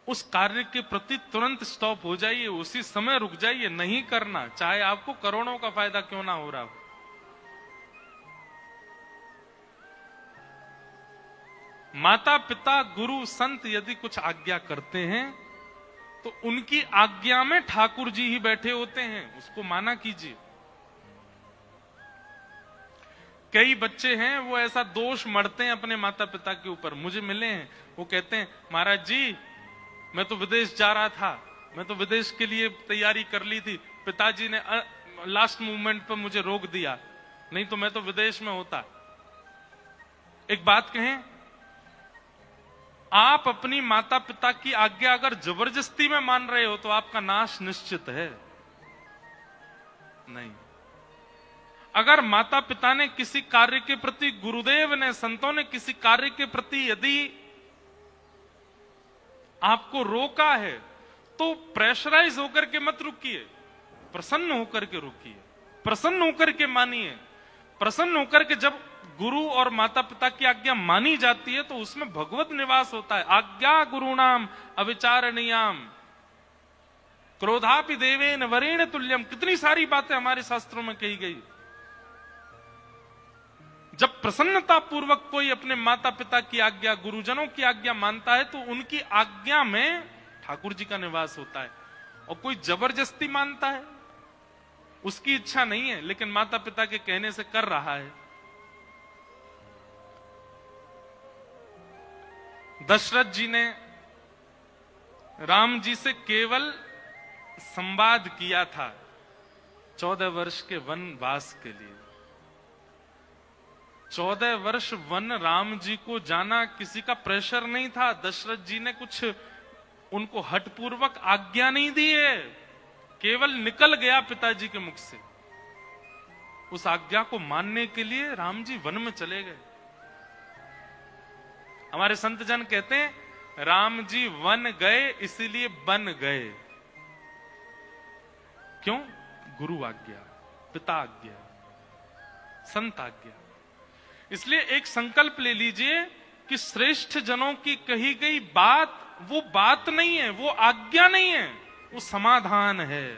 उस कार्य के प्रति तुरंत स्टॉप हो जाइए, उसी समय रुक जाइए, नहीं करना, चाहे आपको करोड़ों का फायदा क्यों ना हो रहा हो। माता पिता गुरु संत यदि कुछ आज्ञा करते हैं तो उनकी आज्ञा में ठाकुर जी ही बैठे होते हैं, उसको माना कीजिए। कई बच्चे हैं वो ऐसा दोष मढ़ते हैं अपने माता पिता के ऊपर, मुझे मिले हैं, वो कहते हैं महाराज जी मैं तो विदेश जा रहा था, मैं तो विदेश के लिए तैयारी कर ली थी, पिताजी ने लास्ट मोमेंट पर मुझे रोक दिया, नहीं तो मैं तो विदेश में होता। एक बात कहें, आप अपनी माता पिता की आज्ञा अगर जबरदस्ती में मान रहे हो तो आपका नाश निश्चित है। नहीं, अगर माता पिता ने किसी कार्य के प्रति, गुरुदेव ने, संतों ने किसी कार्य के प्रति यदि आपको रोका है तो प्रेशराइज होकर के मत रुकिए, प्रसन्न होकर के रुकिए, प्रसन्न होकर के मानिए। प्रसन्न होकर के जब गुरु और माता पिता की आज्ञा मानी जाती है तो उसमें भगवत निवास होता है। आज्ञा गुरुणाम अविचारणीयाम क्रोधापि देवेन वरेण तुल्यम, कितनी सारी बातें हमारे शास्त्रों में कही गई। जब प्रसन्नता पूर्वक कोई अपने माता पिता की आज्ञा, गुरुजनों की आज्ञा मानता है तो उनकी आज्ञा में ठाकुर जी का निवास होता है। और कोई जबरदस्ती मानता है, उसकी इच्छा नहीं है लेकिन माता पिता के कहने से कर रहा है। दशरथ जी ने राम जी से केवल संवाद किया था 14 वर्ष के वनवास के लिए। 14 वर्ष वन राम जी को जाना किसी का प्रेशर नहीं था। दशरथ जी ने कुछ उनको हठपूर्वक आज्ञा नहीं दी है, केवल निकल गया पिताजी के मुख से। उस आज्ञा को मानने के लिए राम जी वन में चले गए। हमारे संत जन कहते हैं राम जी वन गए इसीलिए बन गए। क्यों? गुरु आज्ञा, पिता आज्ञा, संत आज्ञा। इसलिए एक संकल्प ले लीजिए कि श्रेष्ठ जनों की कही गई बात वो बात नहीं है, वो आज्ञा नहीं है, वो समाधान है।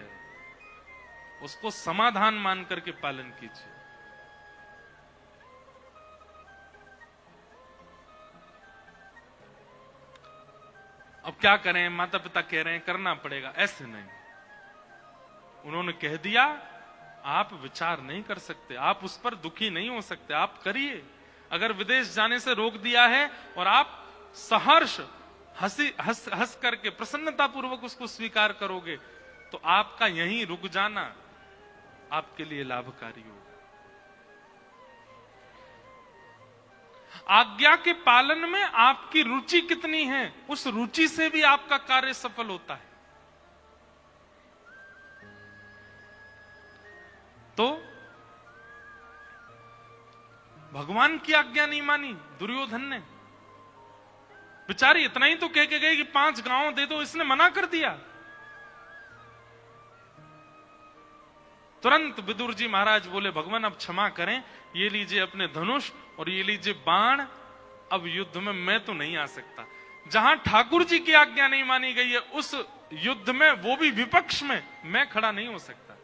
उसको समाधान मान करके पालन कीजिए। अब क्या करें, माता पिता कह रहे हैं करना पड़ेगा, ऐसे नहीं। उन्होंने कह दिया, आप विचार नहीं कर सकते, आप उस पर दुखी नहीं हो सकते, आप करिए। अगर विदेश जाने से रोक दिया है और आप सहर्ष हंस करके प्रसन्नता पूर्वक उसको स्वीकार करोगे तो आपका यहीं रुक जाना आपके लिए लाभकारी होगा। आज्ञा के पालन में आपकी रुचि कितनी है, उस रुचि से भी आपका कार्य सफल होता है। तो भगवान की आज्ञा नहीं मानी दुर्योधन ने। बेचारी इतना ही तो कह के गए कि 5 गांव दे दो, इसने मना कर दिया। तुरंत विदुर जी महाराज बोले भगवान अब क्षमा करें, ये लीजिए अपने धनुष और ये लीजिए बाण, अब युद्ध में मैं तो नहीं आ सकता। जहां ठाकुर जी की आज्ञा नहीं मानी गई है उस युद्ध में, वो भी विपक्ष में, मैं खड़ा नहीं हो सकता।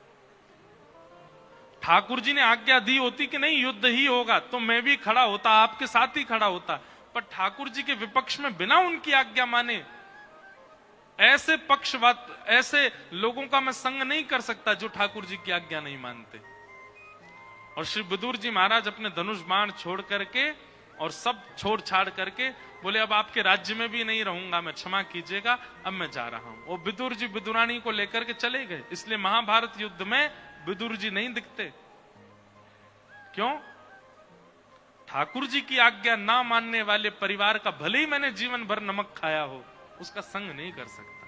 ठाकुर जी ने आज्ञा दी होती कि नहीं युद्ध ही होगा तो मैं भी खड़ा होता, आपके साथ ही खड़ा होता, पर ठाकुर जी के विपक्ष में बिना उनकी आज्ञा माने ऐसे पक्षवाद, ऐसे लोगों का मैं संग नहीं कर सकता जो ठाकुर जी की आज्ञा नहीं मानते। और श्री विदुर जी महाराज अपने धनुष बाण छोड़ करके और सब छोड़ छाड़ करके बोले अब आपके राज्य में भी नहीं रहूंगा मैं, क्षमा कीजिएगा, अब मैं जा रहा हूं। वो विदुर जी विदुरानी को लेकर के चले गए। इसलिए महाभारत युद्ध में विदुर जी नहीं दिखते। क्यों? ठाकुर जी की आज्ञा ना मानने वाले परिवार का भले ही मैंने जीवन भर नमक खाया हो, उसका संग नहीं कर सकता।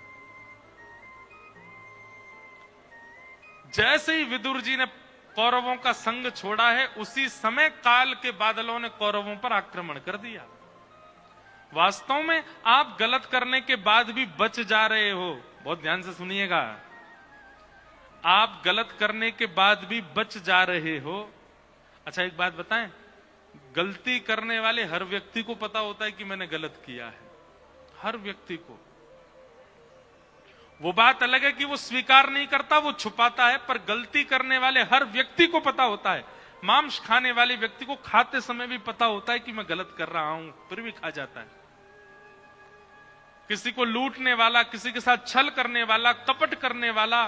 जैसे ही विदुर जी ने कौरवों का संग छोड़ा है, उसी समय काल के बादलों ने कौरवों पर आक्रमण कर दिया। वास्तव में आप गलत करने के बाद भी बच जा रहे हो, बहुत ध्यान से सुनिएगा, आप गलत करने के बाद भी बच जा रहे हो। अच्छा एक बात बताएं, गलती करने वाले हर व्यक्ति को पता होता है कि मैंने गलत किया है, हर व्यक्ति को। वो बात अलग है कि वो स्वीकार नहीं करता, वो छुपाता है, पर गलती करने वाले हर व्यक्ति को पता होता है। मांस खाने वाले व्यक्ति को खाते समय भी पता होता है कि मैं गलत कर रहा हूं, फिर भी खा जाता है। किसी को लूटने वाला, किसी के साथ छल करने वाला, कपट करने वाला,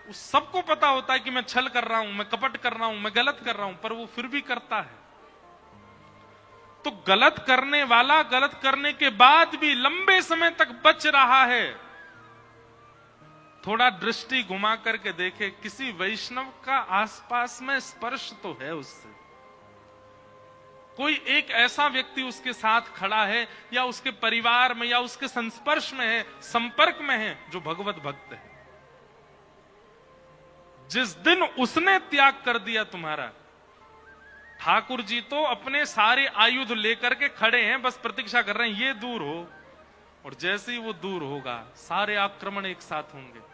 उस सबको पता होता है कि मैं छल कर रहा हूं, मैं कपट कर रहा हूं, मैं गलत कर रहा हूं, पर वो फिर भी करता है। तो गलत करने वाला गलत करने के बाद भी लंबे समय तक बच रहा है। थोड़ा दृष्टि घुमा करके देखे, किसी वैष्णव का आसपास में स्पर्श तो है उससे, कोई एक ऐसा व्यक्ति उसके साथ खड़ा है या उसके परिवार में या उसके संस्पर्श में है, संपर्क में है, जो भगवत भक्त है। जिस दिन उसने त्याग कर दिया तुम्हारा, ठाकुर जी तो अपने सारे आयुध लेकर के खड़े हैं, बस प्रतीक्षा कर रहे हैं ये दूर हो, और जैसे ही वो दूर होगा सारे आक्रमण एक साथ होंगे।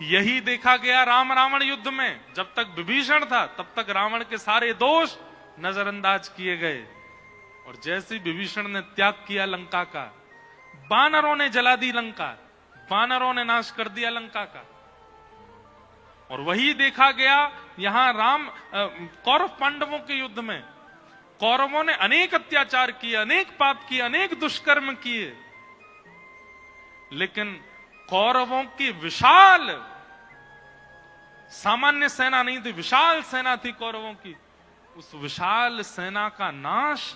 यही देखा गया राम रावण युद्ध में। जब तक विभीषण था तब तक रावण के सारे दोष नजरअंदाज किए गए, और जैसे विभीषण ने त्याग किया लंका का, बानरों ने जला दी लंका, बानरों ने नाश कर दिया लंका का। और वही देखा गया यहां कौरव पांडवों के युद्ध में। कौरवों ने अनेक अत्याचार किए, अनेक पाप किए, अनेक दुष्कर्म किए, लेकिन कौरवों की विशाल, सामान्य सेना नहीं थी, विशाल सेना थी कौरवों की। उस विशाल सेना का नाश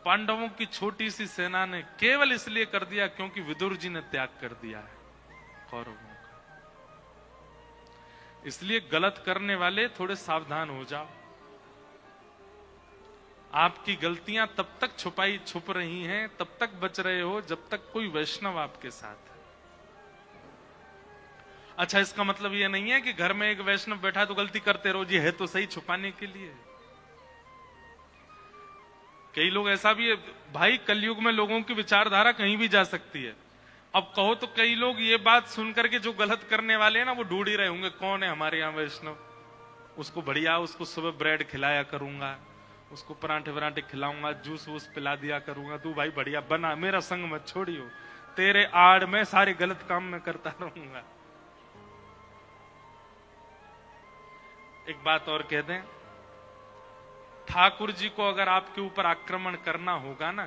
पांडवों की छोटी सी सेना ने केवल इसलिए कर दिया क्योंकि विदुर जी ने त्याग कर दिया है कौरवों का। इसलिए गलत करने वाले थोड़े सावधान हो जाओ। आपकी गलतियां तब तक छुप रही हैं, तब तक बच रहे हो जब तक कोई वैष्णव आपके साथ है। अच्छा, इसका मतलब यह नहीं है कि घर में एक वैष्णव बैठा तो गलती करते रहो, जी है तो सही, छुपाने के लिए। कई लोग ऐसा भी है भाई, कलयुग में लोगों की विचारधारा कहीं भी जा सकती है। अब कहो तो कई लोग ये बात सुनकर के जो गलत करने वाले हैं ना, वो ढूंढ ही रहे होंगे कौन है हमारे यहाँ वैष्णव, उसको बढ़िया, उसको सुबह ब्रेड खिलाया करूंगा, उसको परांठे वरांठे खिलाऊंगा, जूस वूस पिला दिया करूंगा, तू भाई बढ़िया बना, मेरा संग मत छोड़ियो, तेरे आड़ में सारे गलत काम में करता रहूंगा। एक बात और कह दें, ठाकुर जी को अगर आपके ऊपर आक्रमण करना होगा ना,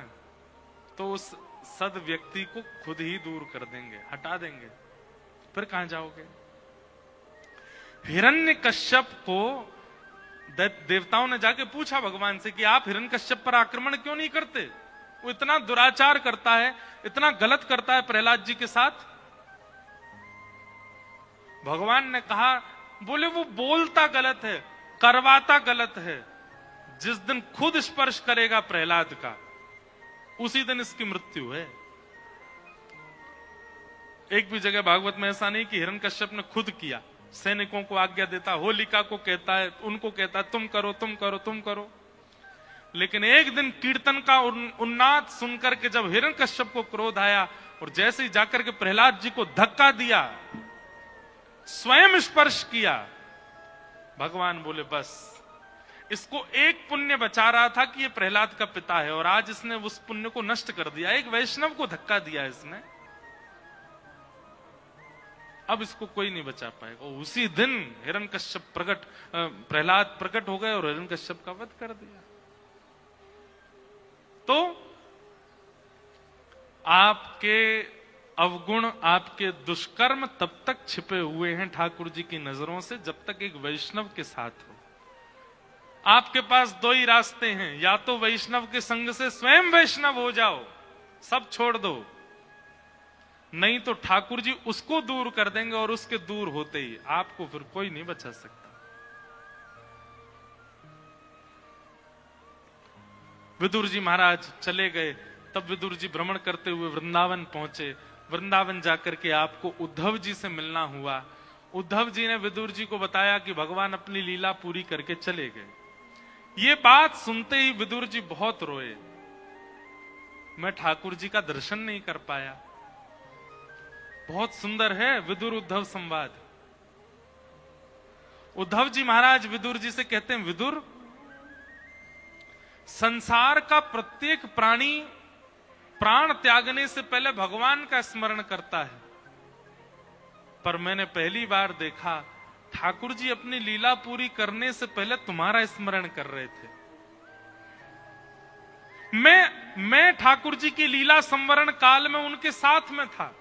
तो उस सद व्यक्ति को खुद ही दूर कर देंगे, हटा देंगे, फिर कहां जाओगे। हिरण्यकश्यप को देवताओं ने जाके पूछा भगवान से कि आप हिरण्यकश्यप पर आक्रमण क्यों नहीं करते, वो इतना दुराचार करता है, इतना गलत करता है प्रहलाद जी के साथ। भगवान ने कहा, बोले वो बोलता गलत है, करवाता गलत है, जिस दिन खुद स्पर्श करेगा प्रहलाद का उसी दिन इसकी मृत्यु है। एक भी जगह भागवत में ऐसा नहीं कि हिरण्यकश्यप ने खुद किया, सैनिकों को आज्ञा देता, होलिका को कहता है, उनको कहता है तुम करो तुम करो तुम करो। लेकिन एक दिन कीर्तन का उन्नाद सुनकर के जब हिरण्यकश्यप को क्रोध आया और जैसे ही जाकर के प्रहलाद जी को धक्का दिया, स्वयं स्पर्श किया। भगवान बोले बस, इसको एक पुण्य बचा रहा था कि ये प्रहलाद का पिता है, और आज इसने उस पुण्य को नष्ट कर दिया। एक वैष्णव को धक्का दिया इसने, अब इसको कोई नहीं बचा पाएगा। उसी दिन हिरण्यकश्यप प्रहलाद प्रकट हो गए और हिरण्यकश्यप का वध कर दिया। तो आपके अवगुण, आपके दुष्कर्म तब तक छिपे हुए हैं ठाकुर जी की नजरों से जब तक एक वैष्णव के साथ हो। आपके पास दो ही रास्ते हैं, या तो वैष्णव के संग से स्वयं वैष्णव हो जाओ, सब छोड़ दो, नहीं तो ठाकुर जी उसको दूर कर देंगे, और उसके दूर होते ही आपको फिर कोई नहीं बचा सकता। विदुर जी महाराज चले गए, तब विदुर जी भ्रमण करते हुए वृंदावन पहुंचे। वृंदावन जाकर के आपको उद्धव जी से मिलना हुआ। उद्धव जी ने विदुर जी को बताया कि भगवान अपनी लीला पूरी करके चले गए। ये बात सुनते ही विदुर जी बहुत रोए, मैं ठाकुर जी का दर्शन नहीं कर पाया। बहुत सुंदर है विदुर उद्धव संवाद। उद्धव जी महाराज विदुर जी से कहते हैं, विदुर, संसार का प्रत्येक प्राणी प्राण त्यागने से पहले भगवान का स्मरण करता है, पर मैंने पहली बार देखा ठाकुर जी अपनी लीला पूरी करने से पहले तुम्हारा स्मरण कर रहे थे। मैं ठाकुर जी की लीला संवरण काल में उनके साथ में था।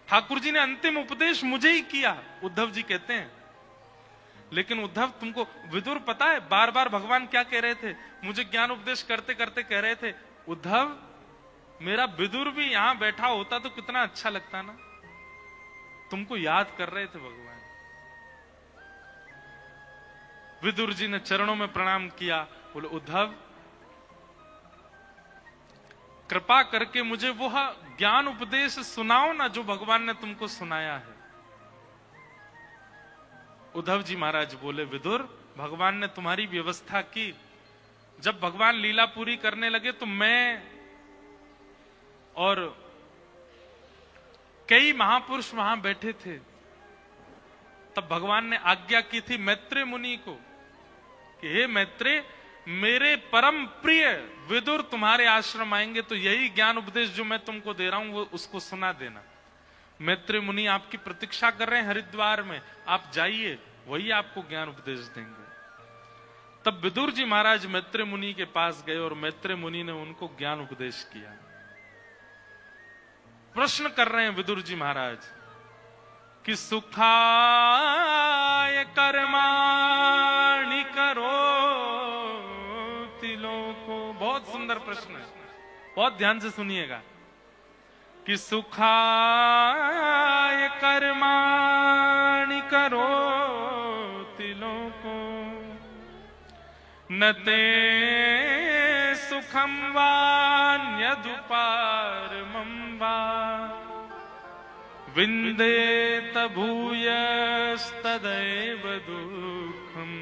ठाकुर जी ने अंतिम उपदेश मुझे ही किया, उद्धव जी कहते हैं। लेकिन उद्धव, तुमको विदुर पता है बार बार भगवान क्या कह रहे थे? मुझे ज्ञान उपदेश करते करते कह रहे थे, उद्धव, मेरा विदुर भी यहां बैठा होता तो कितना अच्छा लगता ना। तुमको याद कर रहे थे भगवान। विदुर जी ने चरणों में प्रणाम किया, बोले, उद्धव, कृपा करके मुझे वो ज्ञान उपदेश सुनाओ ना जो भगवान ने तुमको सुनाया है। उद्धव जी महाराज बोले, विदुर, भगवान ने तुम्हारी व्यवस्था की। जब भगवान लीला पूरी करने लगे तो मैं और कई महापुरुष वहां बैठे थे। तब भगवान ने आज्ञा की थी मैत्रेय मुनि को कि हे मैत्रेय, मेरे परम प्रिय विदुर तुम्हारे आश्रम आएंगे तो यही ज्ञान उपदेश जो मैं तुमको दे रहा हूं वो उसको सुना देना। मैत्रेय मुनि आपकी प्रतीक्षा कर रहे हैं हरिद्वार में, आप जाइए, वही आपको ज्ञान उपदेश देंगे। तब विदुर जी महाराज मैत्रेय मुनि के पास गए और मैत्रेय मुनि ने उनको ज्ञान उपदेश किया। प्रश्न कर रहे हैं विदुर जी महाराज कि सुखाय कर्माणि करोति लोको। बहुत सुंदर प्रश्न है, बहुत ध्यान से सुनिएगा। कि सुखाय कर्माणि करोति लोको न ते सुखम वान्यदुपारमं वा विन्देत भूयस्तदैव दुःखं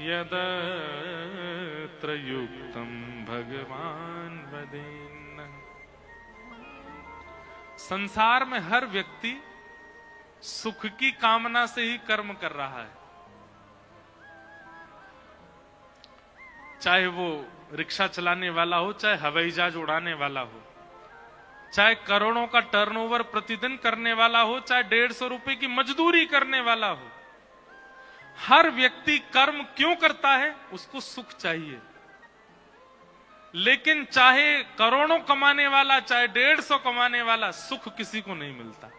यदत्र युक्तं भगवान् वदेन्न। संसार में हर व्यक्ति सुख की कामना से ही कर्म कर रहा है। चाहे वो रिक्शा चलाने वाला हो, चाहे हवाई जहाज उड़ाने वाला हो, चाहे करोड़ों का टर्नओवर प्रतिदिन करने वाला हो, चाहे 150 रुपए की मजदूरी करने वाला हो, हर व्यक्ति कर्म क्यों करता है? उसको सुख चाहिए। लेकिन चाहे करोड़ों कमाने वाला, चाहे 150 कमाने वाला, सुख किसी को नहीं मिलता।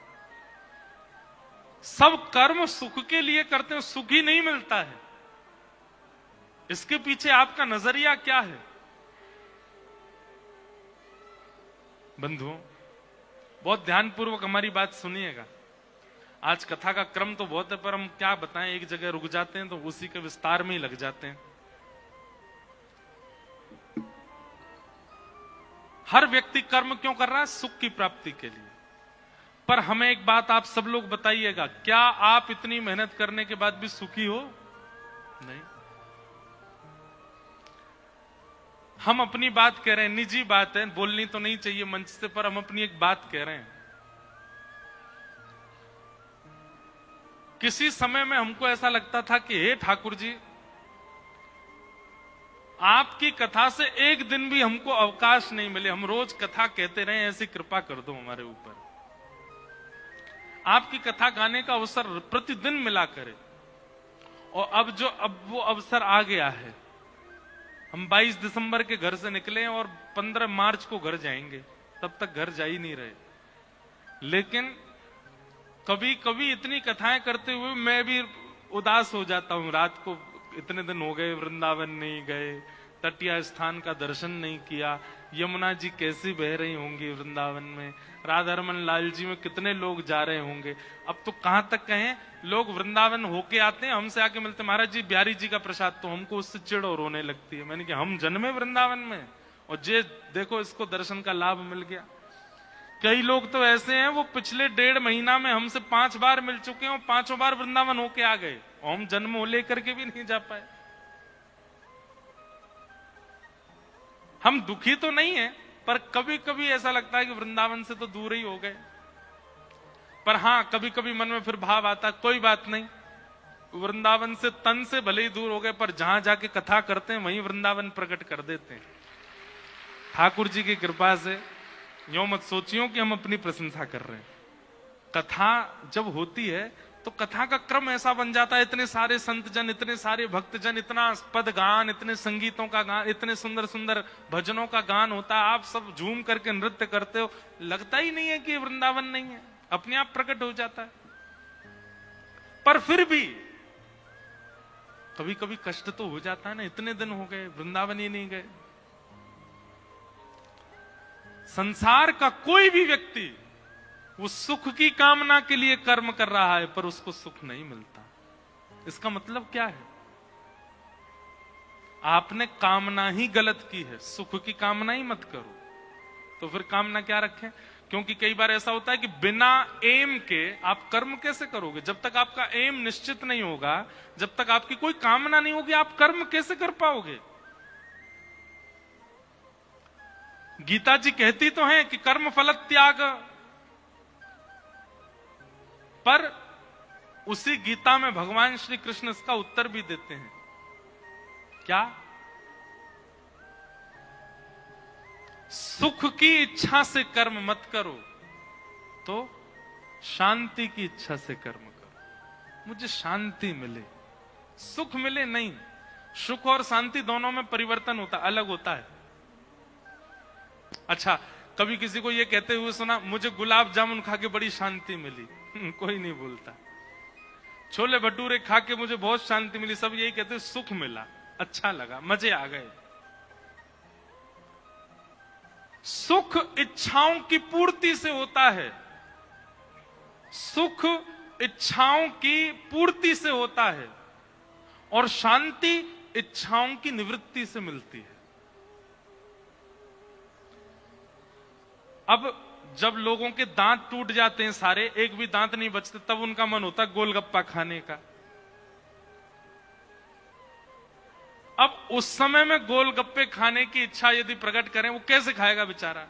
सब कर्म सुख के लिए करते हैं, सुख ही नहीं मिलता है। इसके पीछे आपका नजरिया क्या है? बंधुओं, बहुत ध्यानपूर्वक हमारी बात सुनिएगा। आज कथा का क्रम तो बहुत है, पर हम क्या बताएं, एक जगह रुक जाते हैं तो उसी के विस्तार में ही लग जाते हैं। हर व्यक्ति कर्म क्यों कर रहा है? सुख की प्राप्ति के लिए। पर हमें एक बात आप सब लोग बताइएगा, क्या आप इतनी मेहनत करने के बाद भी सुखी हो? नहीं। हम अपनी बात कह रहे हैं, निजी बात है, बोलनी तो नहीं चाहिए मंच से, पर हम अपनी एक बात कह रहे हैं। किसी समय में हमको ऐसा लगता था कि हे ठाकुर जी, आपकी कथा से एक दिन भी हमको अवकाश नहीं मिले, हम रोज कथा कहते रहे, ऐसी कृपा कर दो हमारे ऊपर। आपकी कथा गाने का अवसर प्रतिदिन मिला करे। और अब वो अवसर आ गया है। हम 22 दिसंबर के घर से निकले और 15 मार्च को घर जाएंगे, तब तक घर जा ही नहीं रहे। लेकिन कभी कभी इतनी कथाएं करते हुए मैं भी उदास हो जाता हूं। रात को इतने दिन हो गए वृंदावन नहीं गए, तटिया स्थान का दर्शन नहीं किया, यमुना जी कैसी बह रही होंगी वृंदावन में, राधारमन लाल जी में कितने लोग जा रहे होंगे। अब तो कहां तक कहें, लोग वृंदावन होके आते हैं, हमसे आके मिलते, महाराज जी बिहारी जी का प्रसाद, तो हमको उससे चिड़ और रोने लगती है। मैंने कहा हम जन्मे वृंदावन में और जे देखो इसको दर्शन का लाभ मिल गया। कई लोग तो ऐसे हैं वो पिछले 1.5 महीना में हमसे 5 बार मिल चुके हैं और 5 बार वृंदावन होके आ गए और हम जन्म हो लेकर के भी नहीं जा पाए। हम दुखी तो नहीं है, पर कभी कभी ऐसा लगता है कि वृंदावन से तो दूर ही हो गए। पर हां, कभी कभी मन में फिर भाव आता, कोई बात नहीं, वृंदावन से तन से भले ही दूर हो गए, पर जहां जाके कथा करते हैं वहीं वृंदावन प्रकट कर देते हैं ठाकुर जी की कृपा से। यो मत सोचियो कि हम अपनी प्रशंसा कर रहे हैं। कथा जब होती है तो कथा का क्रम ऐसा बन जाता है, इतने सारे संत जन, इतने सारे भक्त जन, इतना पद गान, इतने संगीतों का गान, इतने सुंदर सुंदर भजनों का गान होता है, आप सब झूम करके नृत्य करते हो, लगता ही नहीं है कि वृंदावन नहीं है, अपने आप प्रकट हो जाता है। पर फिर भी कभी कभी कष्ट तो हो जाता है ना, इतने दिन हो गए वृंदावन ही नहीं गए। संसार का कोई भी व्यक्ति वो सुख की कामना के लिए कर्म कर रहा है, पर उसको सुख नहीं मिलता। इसका मतलब क्या है? आपने कामना ही गलत की है, सुख की कामना ही मत करो। तो फिर कामना क्या रखें? क्योंकि कई बार ऐसा होता है कि बिना एम के आप कर्म कैसे करोगे? जब तक आपका एम निश्चित नहीं होगा, जब तक आपकी कोई कामना नहीं होगी, आप कर्म कैसे कर पाओगे? गीता जी कहती तो हैं कि कर्म फल त्याग, पर उसी गीता में भगवान श्री कृष्ण इसका उत्तर भी देते हैं। क्या? सुख की इच्छा से कर्म मत करो, तो शांति की इच्छा से कर्म करो। मुझे शांति मिले, सुख मिले नहीं। सुख और शांति दोनों में परिवर्तन होता, अलग होता है। अच्छा, कभी किसी को यह कहते हुए सुना, मुझे गुलाब जामुन खा के बड़ी शांति मिली? कोई नहीं बोलता। छोले भटूरे खा के मुझे बहुत शांति मिली, सब यही कहते सुख मिला, अच्छा लगा, मजे आ गए। सुख इच्छाओं की पूर्ति से होता है, सुख इच्छाओं की पूर्ति से होता है, और शांति इच्छाओं की निवृत्ति से मिलती है। अब जब लोगों के दांत टूट जाते हैं सारे, एक भी दांत नहीं बचते, तब उनका मन होता है गोलगप्पा खाने का। अब उस समय में गोलगप्पे खाने की इच्छा यदि प्रकट करें, वो कैसे खाएगा बेचारा?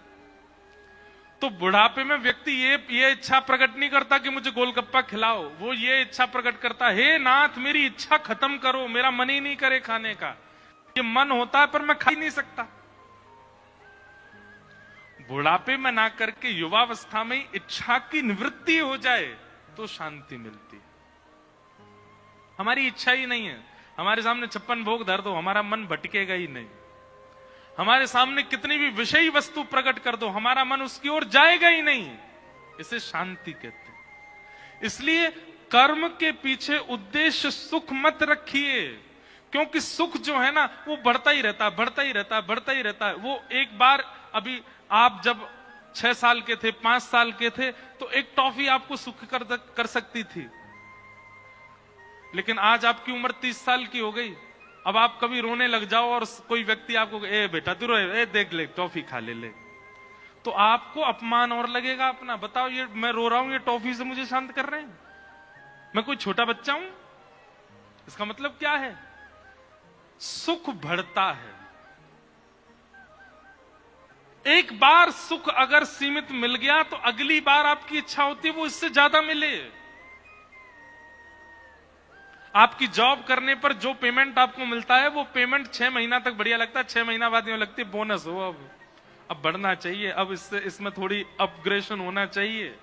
तो बुढ़ापे में व्यक्ति ये इच्छा प्रकट नहीं करता कि मुझे गोलगप्पा खिलाओ, वो ये इच्छा प्रकट करता, हे नाथ मेरी इच्छा खत्म करो, मेरा मन ही नहीं करे खाने का। ये मन होता है पर मैं खा ही नहीं सकता। बुढ़ापे में ना करके युवावस्था में इच्छा की निवृत्ति हो जाए तो शांति मिलती है। हमारी इच्छा ही नहीं है, हमारे सामने 56 भोग धर दो, हमारा मन भटकेगा ही नहीं। हमारे सामने कितनी भी विषयी वस्तु प्रकट कर दो, हमारा मन उसकी ओर जाएगा ही नहीं। इसे शांति कहते हैं। इसलिए कर्म के पीछे उद्देश्य सुख मत रखिए, क्योंकि सुख जो है ना वो बढ़ता ही रहता, बढ़ता ही रहता, बढ़ता ही रहता है। वो एक बार, अभी आप जब 6 साल के थे, 5 साल के थे, तो एक टॉफी आपको सुख कर सकती थी, लेकिन आज आपकी उम्र 30 साल की हो गई। अब आप कभी रोने लग जाओ और कोई व्यक्ति आपको, ए बेटा तू रोए, देख ले टॉफी खा ले, तो आपको अपमान और लगेगा अपना। बताओ, ये मैं रो रहा हूं, ये टॉफी से मुझे शांत कर रहे हैं? मैं कोई छोटा बच्चा हूं? इसका मतलब क्या है? सुख बढ़ता है। एक बार सुख अगर सीमित मिल गया तो अगली बार आपकी इच्छा होती है वो इससे ज्यादा मिले। आपकी जॉब करने पर जो पेमेंट आपको मिलता है वो पेमेंट 6 महीना तक बढ़िया लगता है, 6 महीना बाद यूं लगती है बोनस हो, अब बढ़ना चाहिए, अब इसमें थोड़ी अपग्रेडेशन होना चाहिए।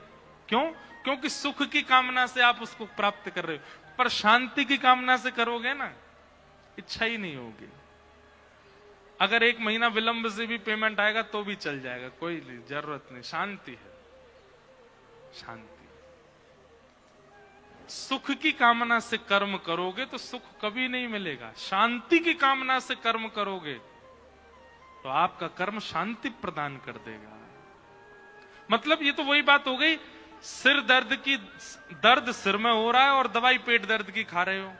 क्यों? क्योंकि सुख की कामना से आप उसको प्राप्त कर रहे हो, पर शांति की कामना से करोगे ना, इच्छा ही नहीं होगी। अगर 1 महीना विलंब से भी पेमेंट आएगा तो भी चल जाएगा, कोई जरूरत नहीं। शांति है, शांति। सुख की कामना से कर्म करोगे तो सुख कभी नहीं मिलेगा, शांति की कामना से कर्म करोगे तो आपका कर्म शांति प्रदान कर देगा। मतलब ये तो वही बात हो गई, सिर दर्द सिर में हो रहा है और दवाई पेट दर्द की खा रहे हो।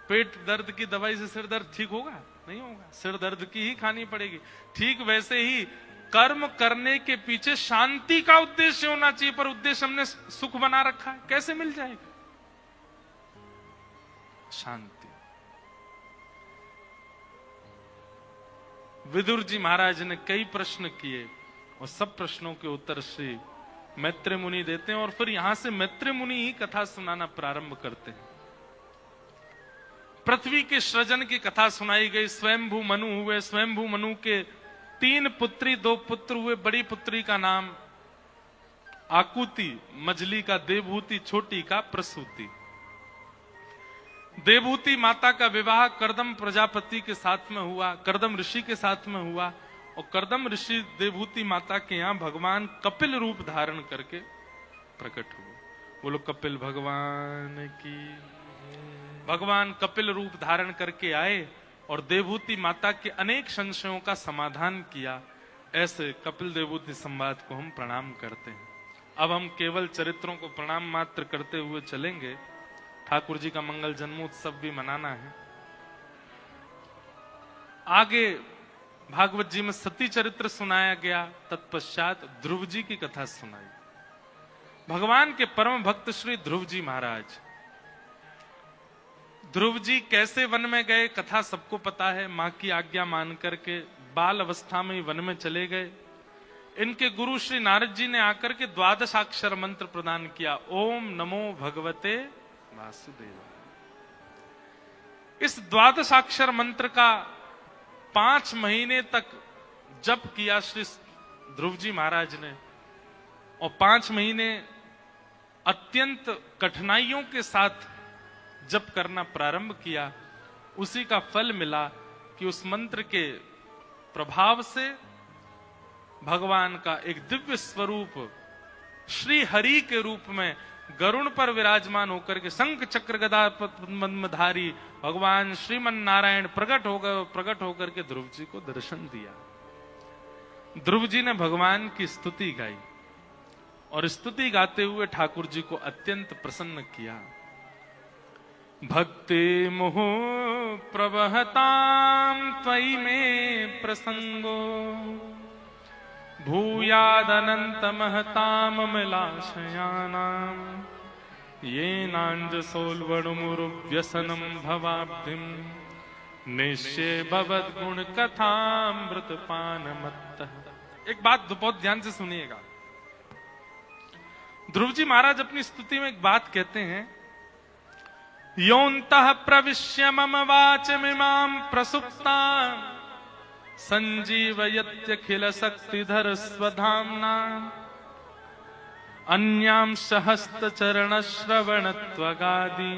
पेट दर्द की दवाई से सिर दर्द ठीक होगा? नहीं होगा, सिर दर्द की ही खानी पड़ेगी। ठीक वैसे ही कर्म करने के पीछे शांति का उद्देश्य होना चाहिए, पर उद्देश्य हमने सुख बना रखा है, कैसे मिल जाएगा शांति? विदुर जी महाराज ने कई प्रश्न किए और सब प्रश्नों के उत्तर श्री मैत्रेय मुनि देते हैं, और फिर यहां से मैत्रेय मुनि ही कथा सुनाना प्रारंभ करते हैं। पृथ्वी के सृजन की कथा सुनाई गई। स्वयंभू मनु हुए, स्वयंभू मनु के 3 पुत्री 2 पुत्र हुए। बड़ी पुत्री का नाम आकुति, मझली का देवहूति, छोटी का प्रसूति। देवहूति माता का विवाह कर्दम प्रजापति के साथ में हुआ, कर्दम ऋषि के साथ में हुआ, और कर्दम ऋषि देवहूति माता के यहां भगवान कपिल रूप धारण करके प्रकट हुए। बोलो कपिल भगवान की। भगवान कपिल रूप धारण करके आए और देवहूति माता के अनेक संशयों का समाधान किया। ऐसे कपिल देवहूति संवाद को हम प्रणाम करते हैं। अब हम केवल चरित्रों को प्रणाम मात्र करते हुए चलेंगे। ठाकुर जी का मंगल जन्मोत्सव भी मनाना है। आगे भागवत जी में सती चरित्र सुनाया गया, तत्पश्चात ध्रुव जी की कथा सुनाई। भगवान के परम भक्त श्री ध्रुव जी महाराज, ध्रुव जी कैसे वन में गए कथा सबको पता है। मां की आज्ञा मान करके बाल अवस्था में ही वन में चले गए। इनके गुरु श्री नारद जी ने आकर के 12 मंत्र प्रदान किया। ओम नमो भगवते वासुदेव। इस 12 मंत्र का 5 महीने तक जप किया श्री ध्रुव जी महाराज ने, और 5 महीने अत्यंत कठिनाइयों के साथ जप करना प्रारंभ किया। उसी का फल मिला कि उस मंत्र के प्रभाव से भगवान का एक दिव्य स्वरूप श्री हरि के रूप में गरुण पर विराजमान होकर के शंख चक्र गदा पद्मधारी भगवान श्रीमन नारायण प्रकट होकर के ध्रुव जी को दर्शन दिया। ध्रुव जी ने भगवान की स्तुति गाई और स्तुति गाते हुए ठाकुर जी को अत्यंत प्रसन्न किया। भक्ति मोह प्रवहताम त्वयि में प्रसंगो भूयादनंत महताम मिलाशयानाम ये नांजसोल्वणुमुरुव्यसनम भवाब्धिम निश्चय भवद गुण कथामृत पानमत्तः। एक बात बहुत ध्यान से सुनिएगा। ध्रुव जी महाराज अपनी स्तुति में एक बात कहते हैं, योऽन्तः प्रविश्य मम वाचमिमां प्रसुप्तां संजीवयत्यखिल शक्तिधर स्वधाम्ना अन्यांश हस्तचरण श्रवणत्वगादि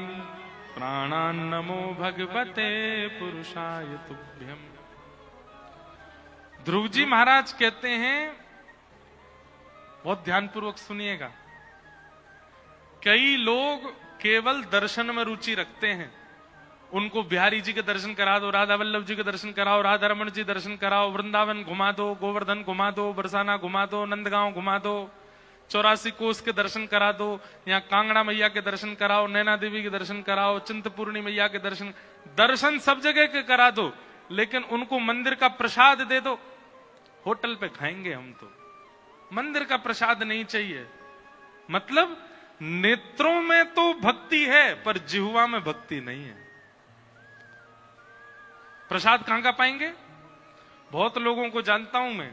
प्राणान्नमो भगवते पुरुषाय तुभ्यम्। ध्रुव जी महाराज कहते हैं, बहुत ध्यानपूर्वक सुनिएगा, कई लोग केवल दर्शन में रुचि रखते हैं। उनको बिहारी जी के दर्शन करा दो, राधा वल्लभ जी के दर्शन कराओ, राधा रमण जी दर्शन कराओ, वृंदावन घुमा दो, गोवर्धन घुमा दो, बरसाना घुमा दो, नंदगांव घुमा दो, 84 कोस के दर्शन करा दो, यहाँ कांगड़ा मैया के दर्शन कराओ, नैना देवी के दर्शन कराओ, चिंतपूर्णी मैया के दर्शन सब जगह के करा दो, लेकिन उनको मंदिर का प्रसाद दे दो। होटल पे खाएंगे हम तो, मंदिर का प्रसाद नहीं चाहिए। मतलब नेत्रों में तो भक्ति है पर जिह्वा में भक्ति नहीं है। प्रसाद कहां का पाएंगे? बहुत लोगों को जानता हूं मैं,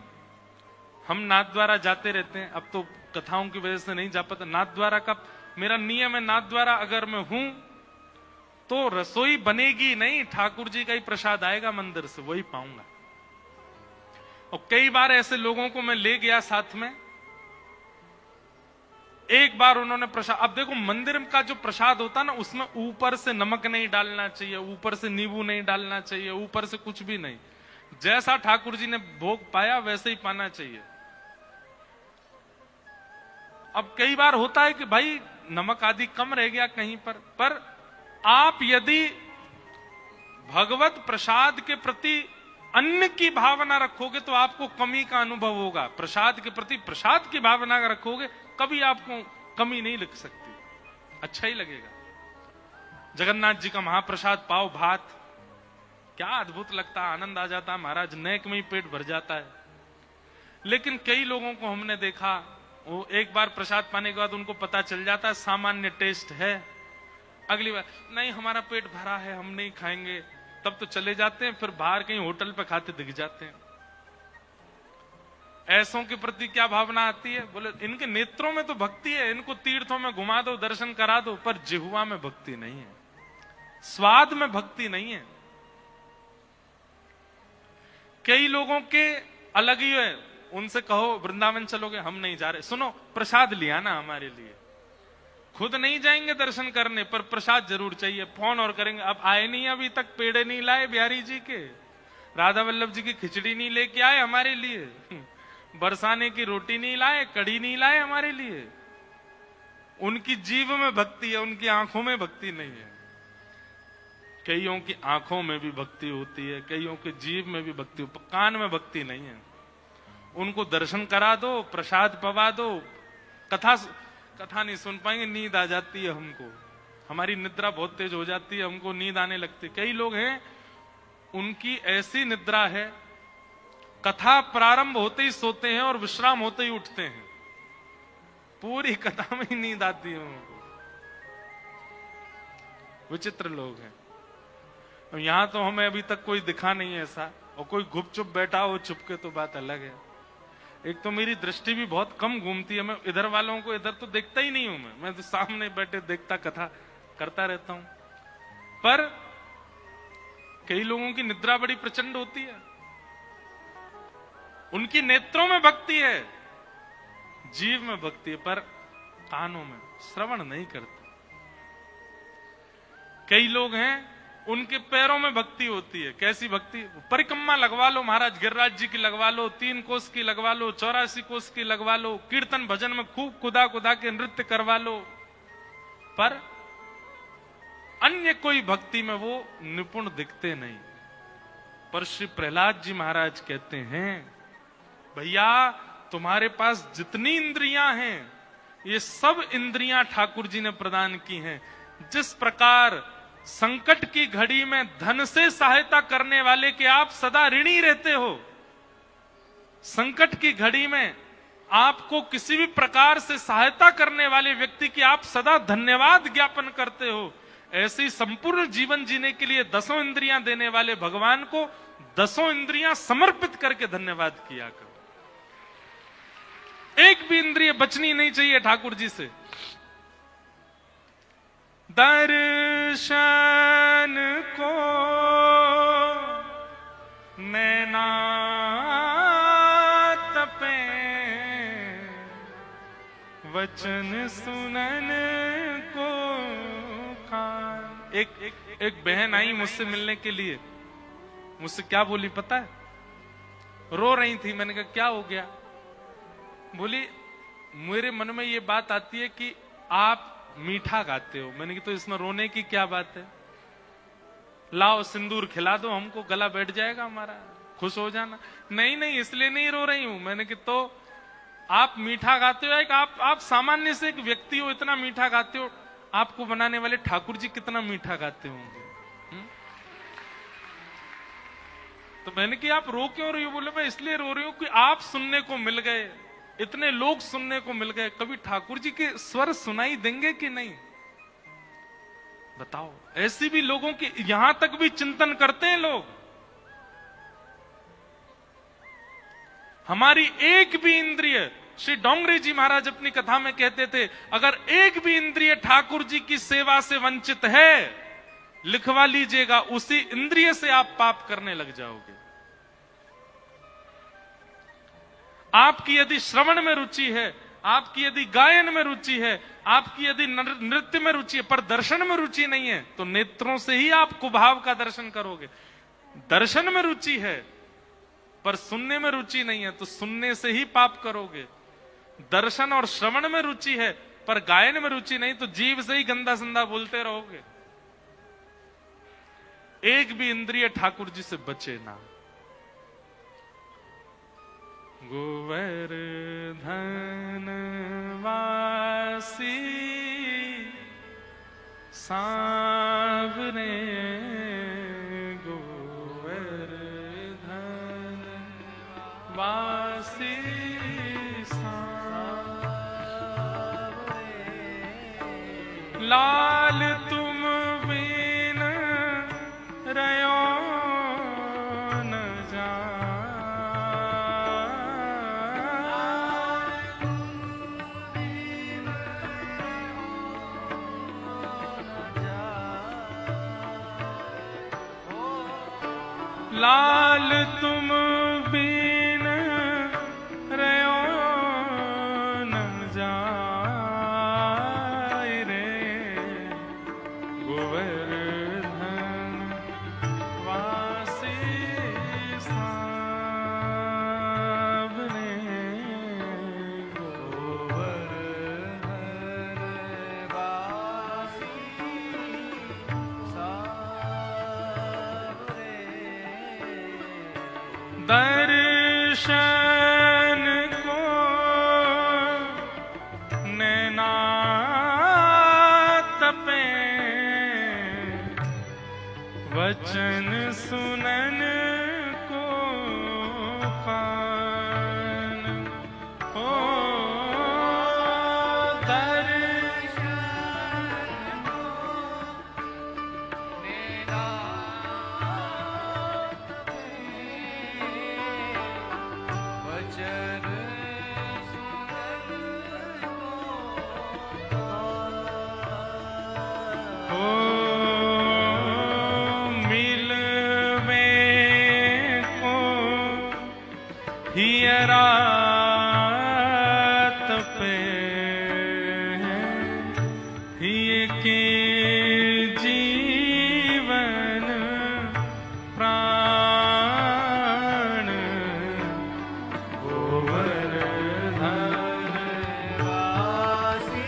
हम नाथद्वारा जाते रहते हैं, अब तो कथाओं की वजह से नहीं जा पाता। नाथद्वारा का मेरा नियम है, नाथद्वारा अगर मैं हूं तो रसोई बनेगी नहीं, ठाकुर जी का ही प्रसाद आएगा मंदिर से, वही पाऊंगा। और कई बार ऐसे लोगों को मैं ले गया साथ में, एक बार उन्होंने प्रसाद, अब देखो मंदिर का जो प्रसाद होता ना, उसमें ऊपर से नमक नहीं डालना चाहिए, ऊपर से नींबू नहीं डालना चाहिए, ऊपर से कुछ भी नहीं, जैसा ठाकुर जी ने भोग पाया वैसे ही पाना चाहिए। अब कई बार होता है कि भाई नमक आदि कम रह गया कहीं पर आप यदि भगवत प्रसाद के प्रति अन्न की भावना रखोगे तो आपको कमी का अनुभव होगा। प्रसाद के प्रति प्रसाद की भावना रखोगे, कभी आपको कमी नहीं लग सकती, अच्छा ही लगेगा। जगन्नाथ जी का महाप्रसाद पाव भात, क्या अद्भुत लगता है, आनंद आ जाता है महाराज, नेक में ही पेट भर जाता है। लेकिन कई लोगों को हमने देखा, वो एक बार प्रसाद पाने के बाद उनको पता चल जाता है सामान्य टेस्ट है, अगली बार नहीं हमारा पेट भरा है हम नहीं खाएंगे, तब तो चले जाते हैं, फिर बाहर कहीं होटल पे खाते दिख जाते हैं। ऐसों के प्रति क्या भावना आती है, बोले इनके नेत्रों में तो भक्ति है, इनको तीर्थों में घुमा दो, दर्शन करा दो, पर जिह्वा में भक्ति नहीं है, स्वाद में भक्ति नहीं है। कई लोगों के अलग ही है, उनसे कहो वृंदावन चलोगे, हम नहीं जा रहे, सुनो प्रसाद लिया ना हमारे लिए, खुद नहीं जाएंगे दर्शन करने पर प्रसाद जरूर चाहिए, फोन और करेंगे, अब आए नहीं, अभी तक पेड़े नहीं लाए बिहारी जी के, राधा वल्लभ जी की खिचड़ी नहीं लेके आए हमारे लिए, बरसाने की रोटी नहीं लाए, कड़ी नहीं लाए हमारे लिए। उनकी जीव में भक्ति है, उनकी आंखों में भक्ति नहीं है। कईयों की आंखों में भी भक्ति होती है, कईयों के जीव में भी भक्ति, कान में भक्ति नहीं है। उनको दर्शन करा दो, प्रसाद पवा दो, कथा नहीं सुन पाएंगे, नींद आ जाती है हमको, हमारी निद्रा बहुत तेज हो जाती है, हमको नींद आने लगती है। कई लोग हैं उनकी ऐसी निद्रा है, कथा प्रारंभ होते ही सोते हैं और विश्राम होते ही उठते हैं, पूरी कथा में ही नींद आती है उनको। विचित्र लोग हैं। यहां तो हमें अभी तक कोई दिखा नहीं है ऐसा, और कोई गुपचुप बैठा हो चुपके तो बात अलग है। एक तो मेरी दृष्टि भी बहुत कम घूमती है, मैं इधर वालों को इधर तो देखता ही नहीं हूं, मैं तो सामने बैठे देखता कथा करता रहता हूं। पर कई लोगों की निद्रा बड़ी प्रचंड होती है, उनकी नेत्रों में भक्ति है, जीव में भक्ति है, पर कानों में श्रवण नहीं करते। कई लोग हैं उनके पैरों में भक्ति होती है, कैसी भक्ति, परिक्रमा लगवा लो महाराज, गिरिराज जी की लगवा लो, 3 कोस की लगवा लो, 84 कोस की लगवा लो, कीर्तन भजन में खूब कुदा कुदा के नृत्य करवा लो, पर अन्य कोई भक्ति में वो निपुण दिखते नहीं। पर श्री प्रहलाद जी महाराज कहते हैं, भैया तुम्हारे पास जितनी इंद्रियां हैं, ये सब इंद्रियां ठाकुर जी ने प्रदान की हैं। जिस प्रकार संकट की घड़ी में धन से सहायता करने वाले के आप सदा ऋणी रहते हो, संकट की घड़ी में आपको किसी भी प्रकार से सहायता करने वाले व्यक्ति की आप सदा धन्यवाद ज्ञापन करते हो, ऐसे ही संपूर्ण जीवन जीने के लिए 10 इंद्रियां देने वाले भगवान को 10 इंद्रियां समर्पित करके धन्यवाद किया करो। एक भी इंद्रिय बचनी नहीं चाहिए ठाकुर जी से। दर्शन को नैना तपे, वचन सुनन को कान। एक बहन आई मुझसे मिलने के लिए, मुझसे क्या बोली पता है, रो रही थी। मैंने कहा क्या हो गया? बोली मेरे मन में ये बात आती है कि आप मीठा गाते हो। मैंने कहा तो इसमें रोने की क्या बात है, लाओ सिंदूर खिला दो हमको, गला बैठ जाएगा हमारा, खुश हो जाना। नहीं नहीं इसलिए नहीं रो रही हूं। मैंने कहा तो आप मीठा गाते हो, एक आप सामान्य से एक व्यक्ति हो, इतना मीठा गाते हो, आपको बनाने वाले ठाकुर जी कितना मीठा गाते होंगे। तो मैंने कहा आप रो क्यों रही हो? बोले मैं इसलिए रो रही हूं कि आप सुनने को मिल गए, इतने लोग सुनने को मिल गए, कभी ठाकुर जी के स्वर सुनाई देंगे कि नहीं बताओ। ऐसी भी लोगों की यहां तक भी चिंतन करते हैं लोग। हमारी एक भी इंद्रिय, श्री डोंगरे जी महाराज अपनी कथा में कहते थे, अगर एक भी इंद्रिय ठाकुर जी की सेवा से वंचित है लिखवा लीजिएगा, उसी इंद्रिय से आप पाप करने लग जाओगे। आपकी यदि श्रवण में रुचि है, आपकी यदि गायन में रुचि है, आपकी यदि नृत्य में रुचि है, पर दर्शन में रुचि नहीं है, तो नेत्रों से ही आप कुभाव का दर्शन करोगे। दर्शन में रुचि है पर सुनने में रुचि नहीं है, तो सुनने से ही पाप करोगे। दर्शन और श्रवण में रुचि है पर गायन में रुचि नहीं, तो जीव से ही गंदा संदा बोलते रहोगे। एक भी इंद्रिय ठाकुर जी से बचे ना। गोवर्धन वासी सांवरे, गोवर्धन वासी सांवरे, लाल तुम बिन रयो न लाल तुम बिन रयो न जाय रे, गोवर्धन वासी सांवरे, गोवर्धन वासी सांवरे, दर्शन को नैना तपे, वचन सुनन को कान हो, दर्शन को नैना वचन सुनन हो, मिलवे को हियरा तपे, हिय के जीवन प्राण, गोवर्धन वासी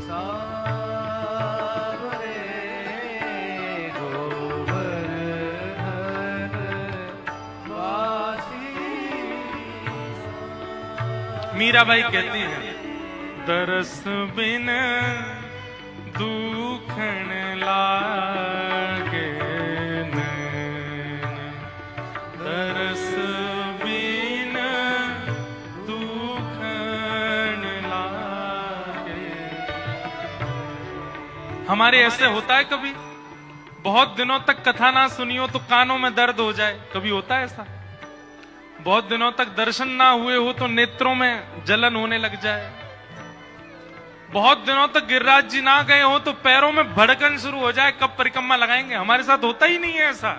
सांवरे, गोवर्धन वासी मीराबाई कहती हैं, दरस बिन दुखन लागे नैन, दरस बिन दुखन लागे। हमारे ऐसे होता है कभी, बहुत दिनों तक कथा ना सुनियो तो कानों में दर्द हो जाए, कभी होता है ऐसा? बहुत दिनों तक दर्शन ना हुए हो तो नेत्रों में जलन होने लग जाए, बहुत दिनों तक गिरिराज जी ना गए हो तो पैरों में भड़कन शुरू हो जाए, कब परिक्रमा लगाएंगे। हमारे साथ होता ही नहीं है ऐसा।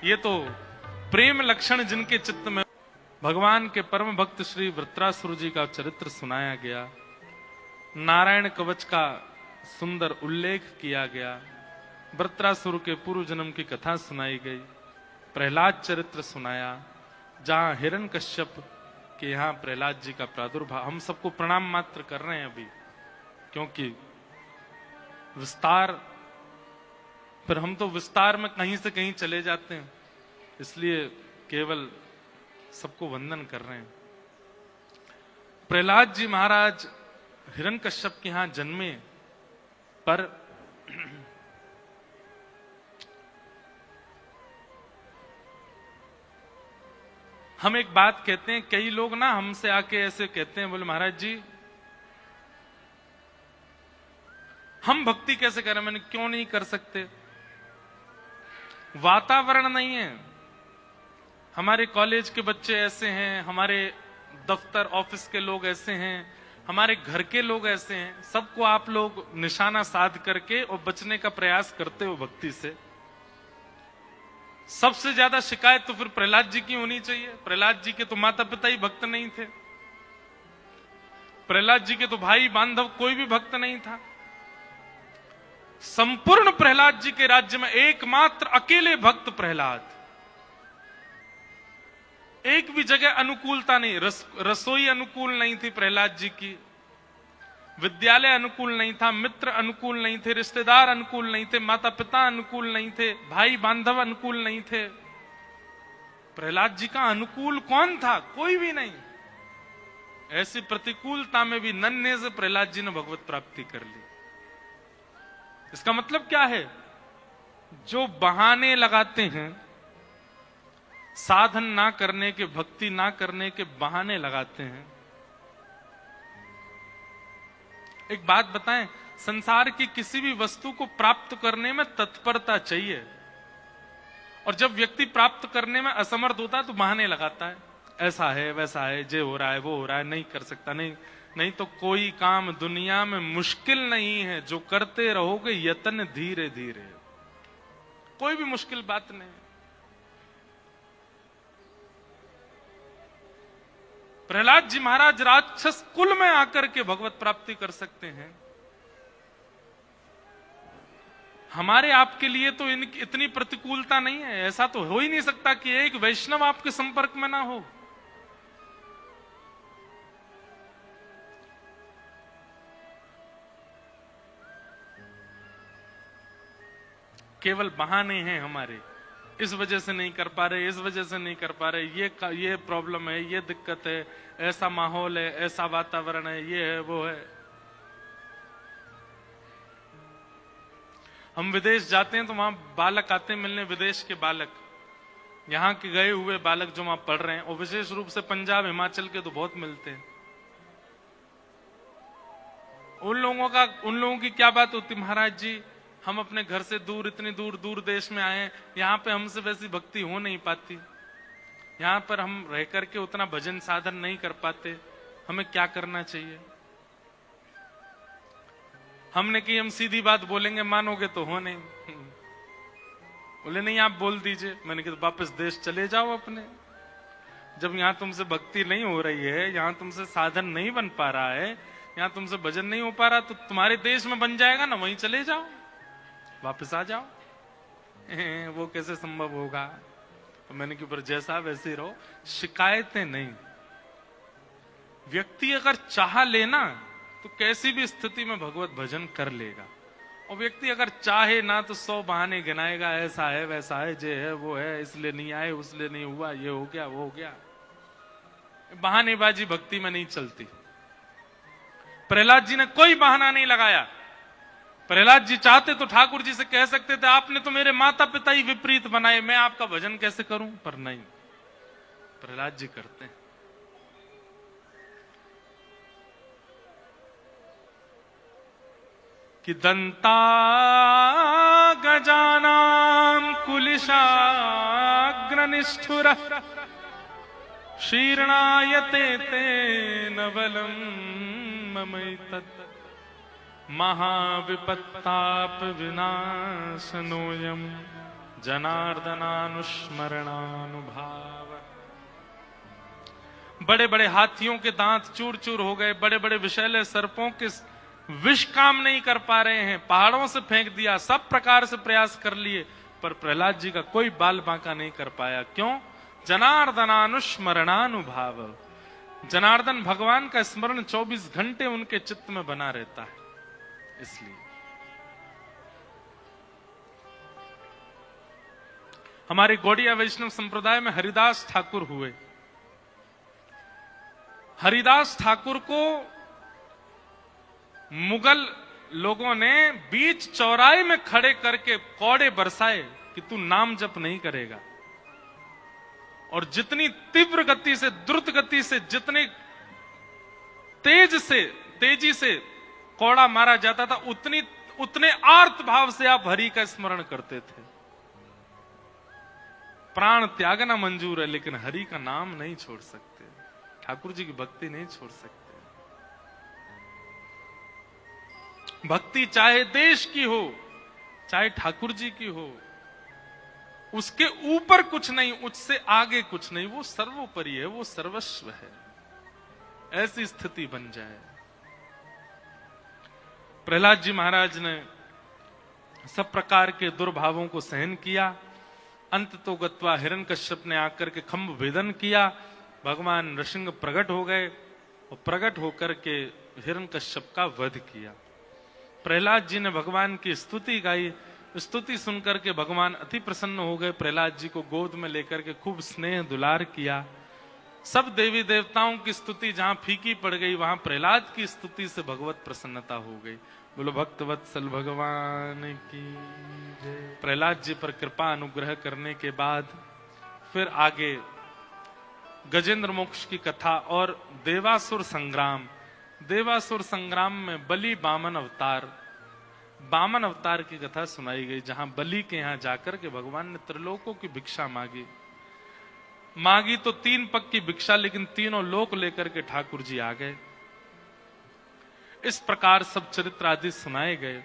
ये तो प्रेम लक्षण जिनके चित्त में। भगवान के परम भक्त श्री वृत्रासुर जी का चरित्र सुनाया गया, नारायण कवच का सुंदर उल्लेख किया गया, वृत्रासुर के पूर्व जन्म की कथा सुनाई गई, प्रहलाद चरित्र सुनाया, जहां हिरण्यकश्यप के यहाँ प्रहलाद जी का प्रादुर्भाव। हम सबको प्रणाम मात्र कर रहे हैं अभी, क्योंकि विस्तार, फिर हम तो विस्तार में कहीं से कहीं चले जाते हैं, इसलिए केवल सबको वंदन कर रहे हैं। प्रहलाद जी महाराज हिरण्यकश्यप के यहाँ जन्मे, पर हम एक बात कहते हैं, कई लोग ना हमसे आके ऐसे कहते हैं, बोले महाराज जी हम भक्ति कैसे करें? मैंने क्यों नहीं कर सकते? वातावरण नहीं है। हमारे कॉलेज के बच्चे ऐसे हैं, हमारे दफ्तर ऑफिस के लोग ऐसे हैं, हमारे घर के लोग ऐसे हैं, सबको आप लोग निशाना साध करके और बचने का प्रयास करते हो भक्ति से। सबसे ज्यादा शिकायत तो फिर प्रहलाद जी की होनी चाहिए। प्रहलाद जी के तो माता पिता ही भक्त नहीं थे, प्रहलाद जी के तो भाई बांधव कोई भी भक्त नहीं था। संपूर्ण प्रहलाद जी के राज्य में एकमात्र अकेले भक्त प्रहलाद। एक भी जगह अनुकूलता नहीं, रसोई अनुकूल नहीं थी प्रहलाद जी की, विद्यालय अनुकूल नहीं था, मित्र अनुकूल नहीं थे, रिश्तेदार अनुकूल नहीं थे, माता पिता अनुकूल नहीं थे, भाई बांधव अनुकूल नहीं थे। प्रहलाद जी का अनुकूल कौन था? कोई भी नहीं। ऐसी प्रतिकूलता में भी नन्हे से प्रहलाद जी ने भगवत प्राप्ति कर ली। इसका मतलब क्या है? जो बहाने लगाते हैं, साधन ना करने के, भक्ति ना करने के बहाने लगाते हैं। एक बात बताएं, संसार की किसी भी वस्तु को प्राप्त करने में तत्परता चाहिए, और जब व्यक्ति प्राप्त करने में असमर्थ होता है तो बहाने लगाता है, ऐसा है वैसा है, जे हो रहा है वो हो रहा है, नहीं कर सकता, नहीं तो कोई काम दुनिया में मुश्किल नहीं है, जो करते रहोगे यत्न धीरे धीरे, कोई भी मुश्किल बात नहीं। प्रहलाद जी महाराज राक्षस कुल में आकर के भगवत प्राप्ति कर सकते हैं। हमारे आपके लिए तो इतनी प्रतिकूलता नहीं है। ऐसा तो हो ही नहीं सकता कि एक वैष्णव आपके संपर्क में ना हो। केवल बहाने हैं हमारे, इस वजह से नहीं कर पा रहे, इस वजह से नहीं कर पा रहे, ये प्रॉब्लम है, ये दिक्कत है, ऐसा माहौल है, ऐसा वातावरण है, ये है वो है। हम विदेश जाते हैं तो वहां बालक आते हैं मिलने, विदेश के बालक, यहाँ के गए हुए बालक जो वहां पढ़ रहे हैं, और विशेष रूप से पंजाब हिमाचल के तो बहुत मिलते हैं। उन लोगों की क्या बात होती, महाराज जी हम अपने घर से दूर, इतनी दूर दूर देश में आए, यहाँ पे हमसे वैसी भक्ति हो नहीं पाती, यहाँ पर हम रह करके उतना भजन साधन नहीं कर पाते, हमें क्या करना चाहिए? हमने कि हम सीधी बात बोलेंगे, मानोगे तो हो नहीं। बोले नहीं आप बोल दीजिए। मैंने कहा वापस देश चले जाओ अपने। जब यहाँ तुमसे भक्ति नहीं हो रही है, यहाँ तुमसे साधन नहीं बन पा रहा है, यहाँ तुमसे भजन नहीं हो पा रहा, तो तुम्हारे देश में बन जाएगा ना, वहीं चले जाओ, वापस आ जाओ। वो कैसे संभव होगा? तो मैंने कि जैसा वैसे रहो, शिकायतें नहीं। व्यक्ति अगर चाह लेना तो कैसी भी स्थिति में भगवत भजन कर लेगा, और व्यक्ति अगर चाहे ना तो 100 बहाने गिनाएगा, ऐसा है वैसा है, जे है वो है, इसलिए नहीं आए, उसलिए नहीं हुआ, ये हो गया वो हो गया। बहानेबाजी भक्ति में नहीं चलती। प्रहलाद जी ने कोई बहाना नहीं लगाया। प्रहलाद जी चाहते तो ठाकुर जी से कह सकते थे आपने तो मेरे माता पिता ही विपरीत बनाए, मैं आपका भजन कैसे करूं, पर नहीं, प्रहलाद जी करते हैं। कि दंता गजानां कुलिशाग्रनिष्ठुर शीर्णायते तेन बलं ममैतत् महाविपत्ताप विनाशनोऽयं जनार्दनानुस्मरणानुभाव। बड़े बड़े हाथियों के दांत चूर चूर हो गए, बड़े बड़े विषैले सर्पों के विष काम नहीं कर पा रहे हैं, पहाड़ों से फेंक दिया, सब प्रकार से प्रयास कर लिए, पर प्रहलाद जी का कोई बाल बांका नहीं कर पाया। क्यों? जनार्दनानुस्मरणानुभाव। जनार्दन भगवान का स्मरण 24 घंटे उनके चित्त में बना रहता है, इसलिए। हमारे गौड़िया वैष्णव संप्रदाय में हरिदास ठाकुर हुए। हरिदास ठाकुर को मुगल लोगों ने बीच चौराहे में खड़े करके कौड़े बरसाए कि तू नाम जप नहीं करेगा, और जितनी तीव्र गति से, द्रुत गति से, जितने तेजी से कौड़ा मारा जाता था, उतने आर्त भाव से आप हरि का स्मरण करते थे। प्राण त्यागना मंजूर है, लेकिन हरि का नाम नहीं छोड़ सकते, ठाकुर जी की भक्ति नहीं छोड़ सकते। भक्ति चाहे देश की हो, चाहे ठाकुर जी की हो, उसके ऊपर कुछ नहीं, उससे आगे कुछ नहीं, वो सर्वोपरि है, वो सर्वस्व है। ऐसी स्थिति बन जाए। प्रहलाद जी महाराज ने सब प्रकार के दुर्भावों को सहन किया। अंत तो गत्वा हिरण्यकश्यप ने आकर के खंभ भेदन किया। भगवान नृसिंह प्रकट हो गए और प्रकट होकर के हिरण्यकश्यप का वध किया। प्रहलाद जी ने भगवान की स्तुति गाई। स्तुति सुनकर के भगवान अति प्रसन्न हो गए। प्रहलाद जी को गोद में लेकर के खूब स्नेह दुलार किया। सब देवी देवताओं की स्तुति जहां फीकी पड़ गई, वहां प्रहलाद की स्तुति से भगवत प्रसन्नता हो गई। बोलो भक्तवत्सल भगवान की जय। प्रहलाद जी पर कृपा अनुग्रह करने के बाद फिर आगे गजेंद्र मोक्ष की कथा और देवासुर संग्राम। देवासुर संग्राम में बलि वामन अवतार की कथा सुनाई गई, जहां बलि के यहां जाकर के भगवान ने त्रिलोकों की भिक्षा मांगी तो 3 पग की भिक्षा, लेकिन तीनों लोक लेकर के ठाकुर जी आ गए। इस प्रकार सब चरित्र आदि सुनाए गए।